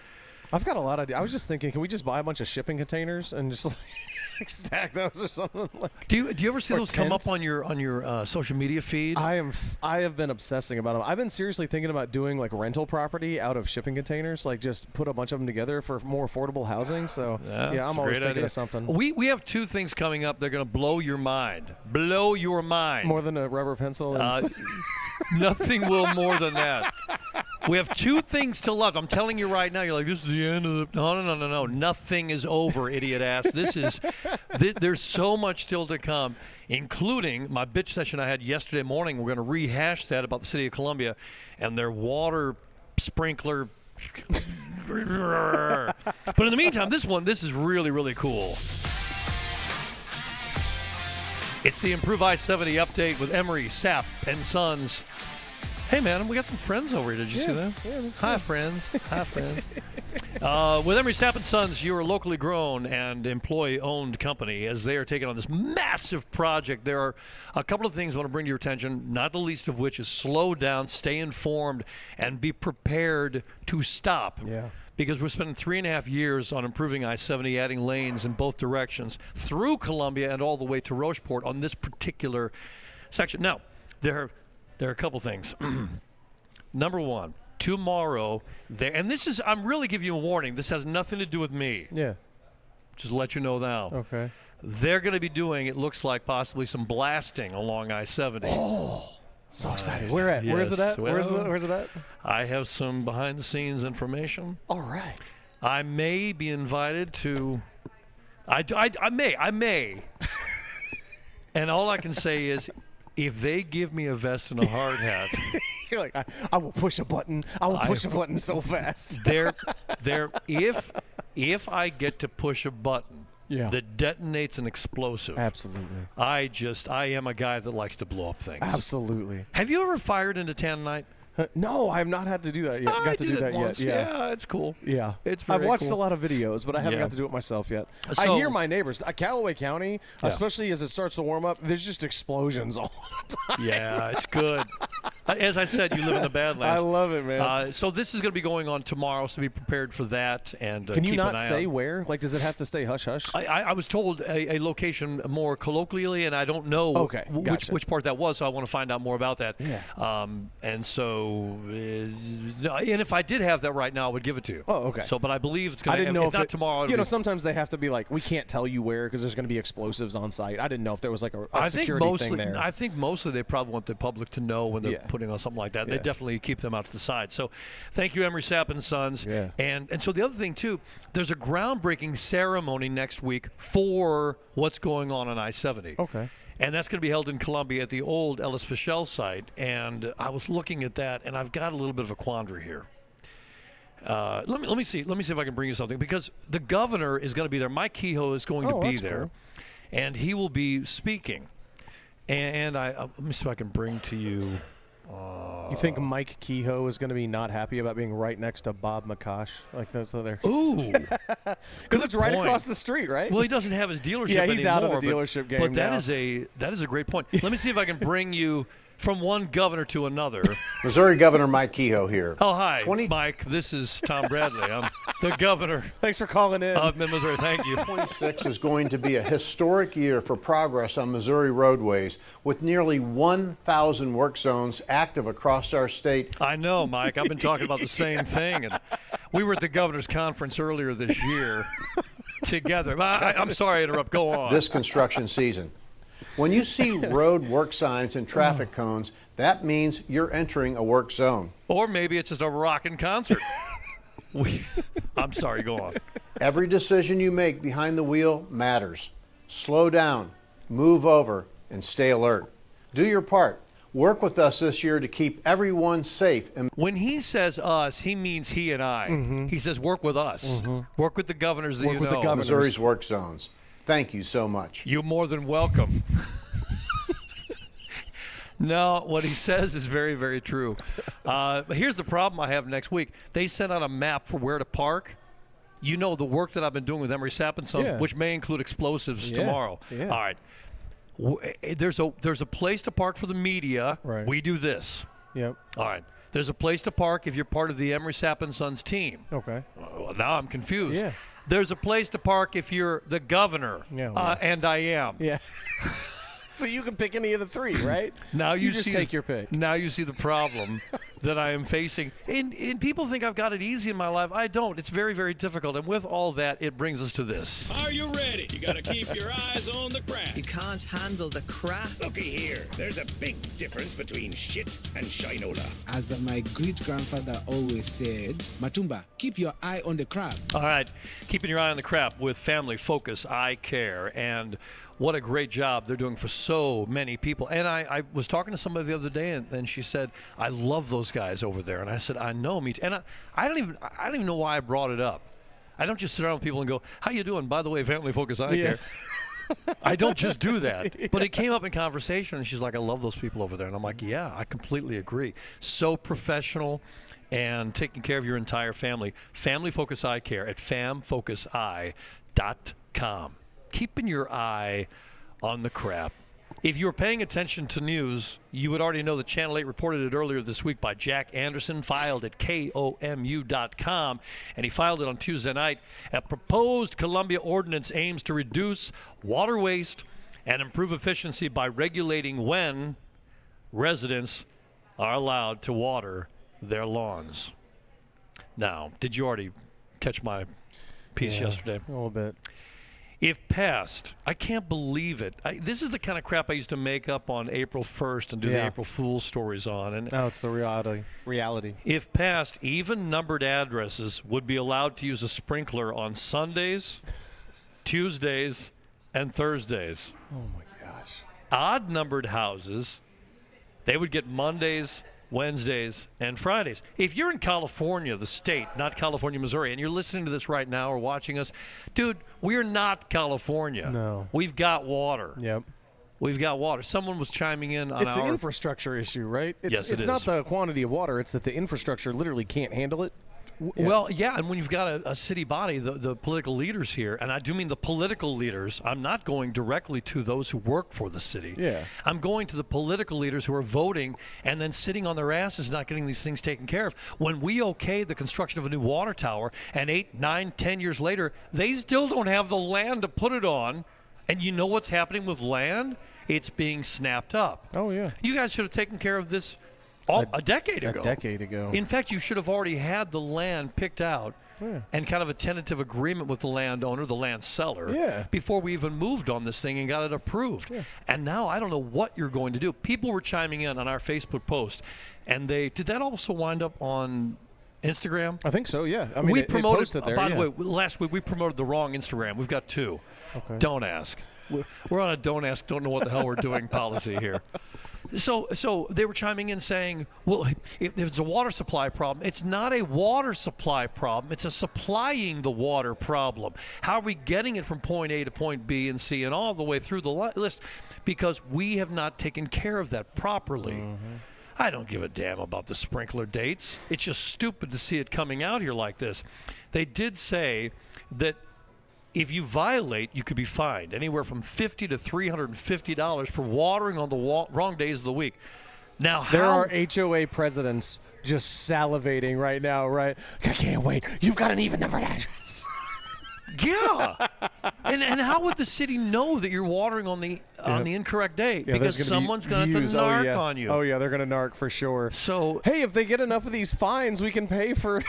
Speaker 3: I've got a lot of. I was just thinking, can we just buy a bunch of shipping containers and just like stack those or something? Like,
Speaker 2: do you ever see
Speaker 3: or
Speaker 2: those come up
Speaker 3: tents?
Speaker 2: on your social media feed?
Speaker 3: I have been obsessing about them. I've been seriously thinking about doing like rental property out of shipping containers, like just put a bunch of them together for more affordable housing. So
Speaker 2: Yeah,
Speaker 3: yeah,
Speaker 2: it's
Speaker 3: I'm
Speaker 2: a
Speaker 3: always
Speaker 2: great
Speaker 3: thinking
Speaker 2: idea.
Speaker 3: of something
Speaker 2: We have two things coming up. They're going to blow your mind. Blow your mind.
Speaker 3: more than a rubber pencil. And
Speaker 2: Nothing will more than that. We have two things to love. I'm telling you right now. You're like, this is the end of the. No. Nothing is over, idiot ass. This is. There's so much still to come, including my bitch session I had yesterday morning. We're going to rehash that about the city of Columbia and their water sprinkler. But in the meantime, this is really, really cool. It's the Improve I-70 update with Emery, Sapp, and Sons. Hey, man, we got some friends over here. Did you see that?
Speaker 3: Yeah, that's
Speaker 2: Hi, friends. Hi, friends. With Emery Sapp & Sons, you're a locally grown and employee-owned company. As they are taking on this massive project, there are a couple of things I want to bring to your attention, not the least of which is slow down, stay informed, and be prepared to stop.
Speaker 3: Yeah.
Speaker 2: Because we're spending 3.5 years on improving I-70, adding lanes in both directions through Columbia and all the way to Rocheport on this particular section. Now, there are a couple things. Number one, tomorrow, and this is, I'm really giving you a warning. This has nothing to do with me.
Speaker 3: Yeah.
Speaker 2: Just to let you know now.
Speaker 3: Okay.
Speaker 2: They're going to be doing, it looks like, possibly some blasting along I-70.
Speaker 3: Oh, so excited. Where at?
Speaker 2: Yes.
Speaker 3: Where's it at?
Speaker 2: Well,
Speaker 3: Where's it at?
Speaker 2: I have some behind-the-scenes information.
Speaker 3: All right.
Speaker 2: I may be invited to. I may. And all I can say is, if they give me a vest and a hard hat,
Speaker 3: You're like, I will push a button. I will push a button so fast.
Speaker 2: if I get to push a button that detonates an explosive,
Speaker 3: Absolutely.
Speaker 2: I am a guy that likes to blow up things.
Speaker 3: Absolutely.
Speaker 2: Have you ever fired into Tananite?
Speaker 3: No, I have not had to do that yet.
Speaker 2: I
Speaker 3: Got to
Speaker 2: did
Speaker 3: do
Speaker 2: it
Speaker 3: that
Speaker 2: once.
Speaker 3: yet.
Speaker 2: Yeah, it's cool.
Speaker 3: Yeah.
Speaker 2: It's
Speaker 3: I've
Speaker 2: very
Speaker 3: watched
Speaker 2: cool.
Speaker 3: a lot of videos, but I haven't
Speaker 2: Yeah.
Speaker 3: got to do it myself yet.
Speaker 2: So-
Speaker 3: I hear my neighbors. Callaway County, especially as it starts to warm up, there's just explosions all the time.
Speaker 2: Yeah, it's good. As I said, you live in the Badlands.
Speaker 3: I love it, man.
Speaker 2: So this is going to be going on tomorrow, so be prepared for that. And
Speaker 3: Can you
Speaker 2: keep
Speaker 3: not
Speaker 2: an eye
Speaker 3: say
Speaker 2: out.
Speaker 3: where? Like, does it have to stay hush-hush?
Speaker 2: I was told a location more colloquially, and I don't know
Speaker 3: Okay, gotcha.
Speaker 2: which part that was, so I want to find out more about that.
Speaker 3: Yeah.
Speaker 2: And so, and if I did have that right now, I would give it to you.
Speaker 3: Oh, okay.
Speaker 2: So, but I believe it's going
Speaker 3: I
Speaker 2: to
Speaker 3: didn't know if
Speaker 2: not
Speaker 3: it,
Speaker 2: tomorrow.
Speaker 3: You know, sometimes they have to be like, we can't tell you where because there's going to be explosives on site. I didn't know if there was like a security thing there.
Speaker 2: I think mostly they probably want the public to know when they're putting on something like that. They
Speaker 3: Yeah.
Speaker 2: definitely keep them out to the side. So, thank you, Emery Sapp & Sons.
Speaker 3: Yeah.
Speaker 2: And so the other thing too, there's a groundbreaking ceremony next week for what's going on I-70.
Speaker 3: Okay.
Speaker 2: And that's going to be held in Columbia at the old Ellis Fischel site. And I was looking at that, and I've got a little bit of a quandary here. Let me see if I can bring you something, because the governor is going to be there. Mike Kehoe is going to be
Speaker 3: that's
Speaker 2: there,
Speaker 3: cool.
Speaker 2: and he will be speaking. And let me see if I can bring to you.
Speaker 3: You think Mike Kehoe is going to be not happy about being right next to Bob McCosh? Like that's other.
Speaker 2: Ooh,
Speaker 3: Because it's right
Speaker 2: point.
Speaker 3: across the street, right?
Speaker 2: Well, he doesn't have his dealership
Speaker 3: Yeah, he's
Speaker 2: anymore.
Speaker 3: out of the dealership game
Speaker 2: But
Speaker 3: now.
Speaker 2: that is a great point. Let me see if I can bring you from one governor to another.
Speaker 5: Missouri Governor Mike Kehoe here.
Speaker 2: Oh, hi, Mike. This is Tom Bradley. I'm the governor
Speaker 3: Thanks for calling in.
Speaker 2: of Mid-Missouri. Thank you.
Speaker 5: 2026 is going to be a historic year for progress on Missouri roadways, with nearly 1,000 work zones active across our state.
Speaker 2: I know, Mike. I've been talking about the same thing. And we were at the governor's conference earlier this year together. I'm sorry to interrupt. Go on.
Speaker 5: This construction season. When you see road work signs and traffic cones, that means you're entering a work zone.
Speaker 2: Or maybe it's just a rockin' concert. I'm sorry. Go on.
Speaker 5: Every decision you make behind the wheel matters. Slow down, move over, and stay alert. Do your part. Work with us this year to keep everyone safe. And
Speaker 2: When he says us, he means he and I. He says work with us. Work with the governors that
Speaker 3: Work
Speaker 2: you
Speaker 3: with the
Speaker 2: know.
Speaker 3: governors.
Speaker 5: Missouri's work zones. Thank you so much.
Speaker 2: You're more than welcome. No, what he says is very, very true. Here's the problem I have next week. They sent out a map for where to park. You know the work that I've been doing with Emery Sapp & Sons,
Speaker 3: Yeah.
Speaker 2: which may include explosives tomorrow.
Speaker 3: Yeah.
Speaker 2: All right. There's a place to park for the media.
Speaker 3: Right.
Speaker 2: We do this.
Speaker 3: Yep.
Speaker 2: All right. There's a place to park if you're part of the Emery Sapp & Sons team.
Speaker 3: Okay.
Speaker 2: Well, now I'm confused.
Speaker 3: Yeah.
Speaker 2: There's a place to park if you're the governor.
Speaker 3: Yeah, well.
Speaker 2: And I am.
Speaker 3: Yeah. So you can pick any of the three, right?
Speaker 2: Now you
Speaker 3: just
Speaker 2: see,
Speaker 3: take your pick.
Speaker 2: Now you see the problem that I am facing. And people think I've got it easy in my life. I don't. It's very, very difficult. And with all that, it brings us to this.
Speaker 6: Are you ready? You gotta keep your eyes on the crap.
Speaker 7: You can't handle the crap.
Speaker 6: Looky here, there's a big difference between shit and shinola.
Speaker 8: As my great-grandfather always said, Matumba, keep your eye on the crab.
Speaker 2: All right. Keeping your eye on the crap with Family Focus Eye Care. And what a great job they're doing for so many people. And I was talking to somebody the other day, and she said, I love those guys over there. And I said, I know, me too. And I don't even know why I brought it up. I don't just sit around with people and go, how you doing? By the way, Family Focus Eye Care. I don't just do that. But it came up in conversation, and she's like, I love those people over there. And I'm like, yeah, I completely agree. So professional. and taking care of your entire family. Family Focus Eye Care at famfocuseye.com. Keeping your eye on the crap. If you were paying attention to news, you would already know that Channel 8 reported it earlier this week by Jack Anderson, filed at KOMU.com, and he filed it on Tuesday night. A proposed Columbia ordinance aims to reduce water waste and improve efficiency by regulating when residents are allowed to water their lawns. Now, did you already catch my piece yesterday?
Speaker 3: A little bit.
Speaker 2: If passed, I can't believe it. This is the kind of crap I used to make up on April 1st and do the April Fool's stories on. And
Speaker 3: no, it's the reality.
Speaker 2: If passed, even numbered addresses would be allowed to use a sprinkler on Sundays, Tuesdays, and Thursdays.
Speaker 3: Oh, my gosh.
Speaker 2: Odd numbered houses, they would get Mondays, Wednesdays, and Fridays. If you're in California, the state, not California, Missouri, and you're listening to this right now or watching us, dude, we're not California.
Speaker 3: No.
Speaker 2: We've got water.
Speaker 3: Yep.
Speaker 2: We've got water. Someone was chiming in on
Speaker 3: It's the infrastructure issue, right?
Speaker 2: Yes,
Speaker 3: it's not the quantity of water. It's that the infrastructure literally can't handle it.
Speaker 2: Well, yeah, and when you've got a city body, the political leaders here, and I do mean the political leaders, I'm not going directly to those who work for the city.
Speaker 3: Yeah.
Speaker 2: I'm going to the political leaders who are voting and then sitting on their asses not getting these things taken care of. When we okay the construction of a new water tower, and 8, 9, 10 years later, they still don't have the land to put it on, and you know what's happening with land? It's being snapped up.
Speaker 3: Oh, yeah.
Speaker 2: You guys should have taken care of this a decade ago.
Speaker 3: A decade ago.
Speaker 2: In fact, you should have already had the land picked out and kind of a tentative agreement with the landowner, the land seller, before we even moved on this thing and got it approved. Yeah. And now I don't know what you're going to do. People were chiming in on our Facebook post, and did that also wind up on Instagram?
Speaker 3: I think so, yeah. I mean,
Speaker 2: we
Speaker 3: it
Speaker 2: promoted,
Speaker 3: posted there,
Speaker 2: by the way, last week we promoted the wrong Instagram. We've got 2.
Speaker 3: Okay.
Speaker 2: Don't ask. We're on a don't ask, don't know what the hell we're doing policy here. So they were chiming in saying, well, if there's a water supply problem, it's not a water supply problem. It's a supplying the water problem. How are we getting it from point A to point B and C and all the way through the list? Because we have not taken care of that properly. Mm-hmm. I don't give a damn about the sprinkler dates. It's just stupid to see it coming out here like this. They did say that if you violate, you could be fined anywhere from $50 to $350 for watering on the wrong days of the week. Now,
Speaker 3: there are HOA presidents just salivating right now, right? I can't wait. You've got an even numbered address.
Speaker 2: Yeah. and how would the city know that you're watering on the incorrect day? Because someone's going to narc on you.
Speaker 3: Oh, yeah, they're going to narc for sure.
Speaker 2: So,
Speaker 3: hey, if they get enough of these fines, we can pay for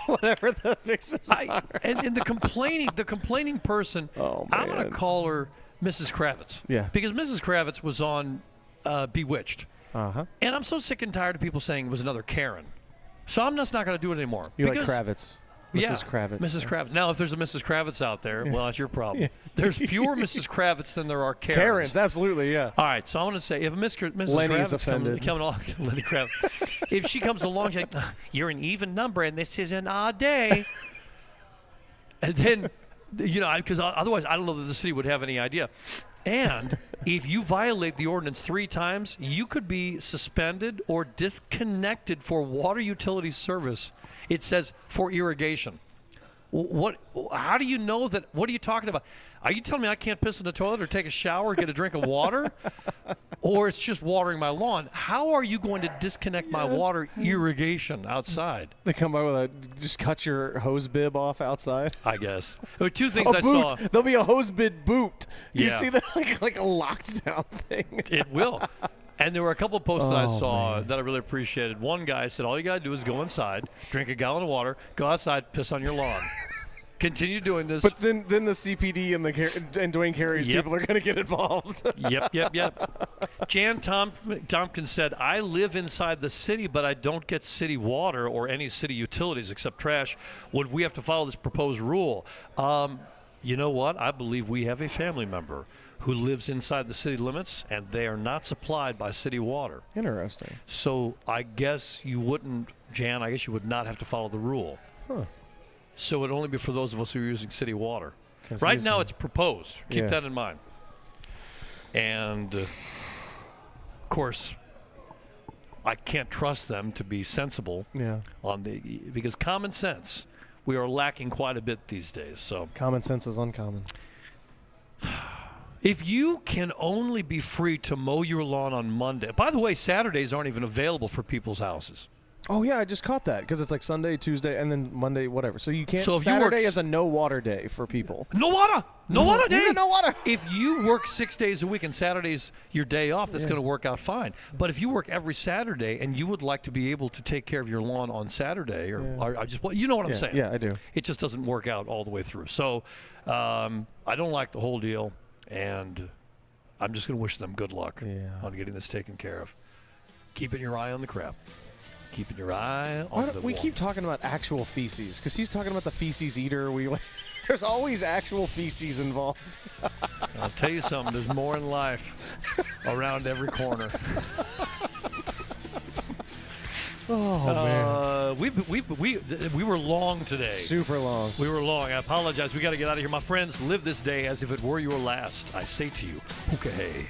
Speaker 3: whatever the fixes are.
Speaker 2: And the complaining person, I'm going to call her Mrs. Kravitz.
Speaker 3: Yeah.
Speaker 2: Because Mrs. Kravitz was on Bewitched.
Speaker 3: Uh-huh.
Speaker 2: And I'm so sick and tired of people saying it was another Karen. So I'm just not going to do it anymore.
Speaker 3: You like Kravitz. Mrs. Kravitz.
Speaker 2: Mrs. Kravitz. Now, if there's a Mrs. Kravitz out there, well, that's your problem. There's fewer Mrs. Kravitz than there are Karens.
Speaker 3: Karens, absolutely, yeah.
Speaker 2: All right, so I want to say, if Mrs.
Speaker 3: Lenny's
Speaker 2: Kravitz
Speaker 3: offended.
Speaker 2: coming along, Lenny Kravitz, if she comes along, she's like, you're an even number, and this is an odd day. And then, because otherwise I don't know that the city would have any idea. And if you violate the ordinance 3 times, you could be suspended or disconnected for water utility service. It says for irrigation. How do you know that? What are you talking about? Are you telling me I can't piss in the toilet or take a shower or get a drink of water? Or it's just watering my lawn? How are you going to disconnect my water irrigation outside?
Speaker 3: They come by with just cut your hose bib off outside.
Speaker 2: I guess. There were 2 things I saw.
Speaker 3: There'll be a hose bib boot. Do you
Speaker 2: Yeah.
Speaker 3: see that like a locked down thing?
Speaker 2: It will. And there were a couple of posts that I saw that I really appreciated. One guy said, all you got to do is go inside, drink a gallon of water, go outside, piss on your lawn. Continue doing this.
Speaker 3: But then the CPD and and Dwayne Carey's people are going to get involved.
Speaker 2: Yep. Jan Tompkins said, I live inside the city, but I don't get city water or any city utilities except trash. Would we have to follow this proposed rule? You know what? I believe we have a family member who lives inside the city limits, and they are not supplied by city water.
Speaker 3: Interesting.
Speaker 2: So I guess you wouldn't, Jan, I guess you would not have to follow the rule.
Speaker 3: Huh.
Speaker 2: So it would only be for those of us who are using city water. Right now it's proposed. Keep that in mind. And, of course, I can't trust them to be sensible because common sense, we are lacking quite a bit these days. So
Speaker 3: common sense is uncommon.
Speaker 2: If you can only be free to mow your lawn on Monday. By the way, Saturdays aren't even available for people's houses.
Speaker 3: Oh, yeah, I just caught that because it's like Sunday, Tuesday, and then Monday, whatever. So you can't.
Speaker 2: So
Speaker 3: Saturday is a no water day for people.
Speaker 2: No water! No water day!
Speaker 3: No water!
Speaker 2: If you work 6 days a week and Saturday's your day off, that's going to work out fine. But if you work every Saturday and you would like to be able to take care of your lawn on Saturday, or I just, you know what I'm saying?
Speaker 3: Yeah, I do.
Speaker 2: It just doesn't work out all the way through. So I don't like the whole deal, and I'm just going to wish them good luck on getting this taken care of. Keeping your eye on the crap. Keeping your eye on the
Speaker 3: we keep talking about actual feces because he's talking about the feces eater. There's always actual feces involved.
Speaker 2: I'll tell you something. There's more in life around every corner.
Speaker 3: Oh, man.
Speaker 2: We were long today.
Speaker 3: Super long.
Speaker 2: We were long. I apologize. We got to get out of here. My friends, live this day as if it were your last. I say to you, hookah hey.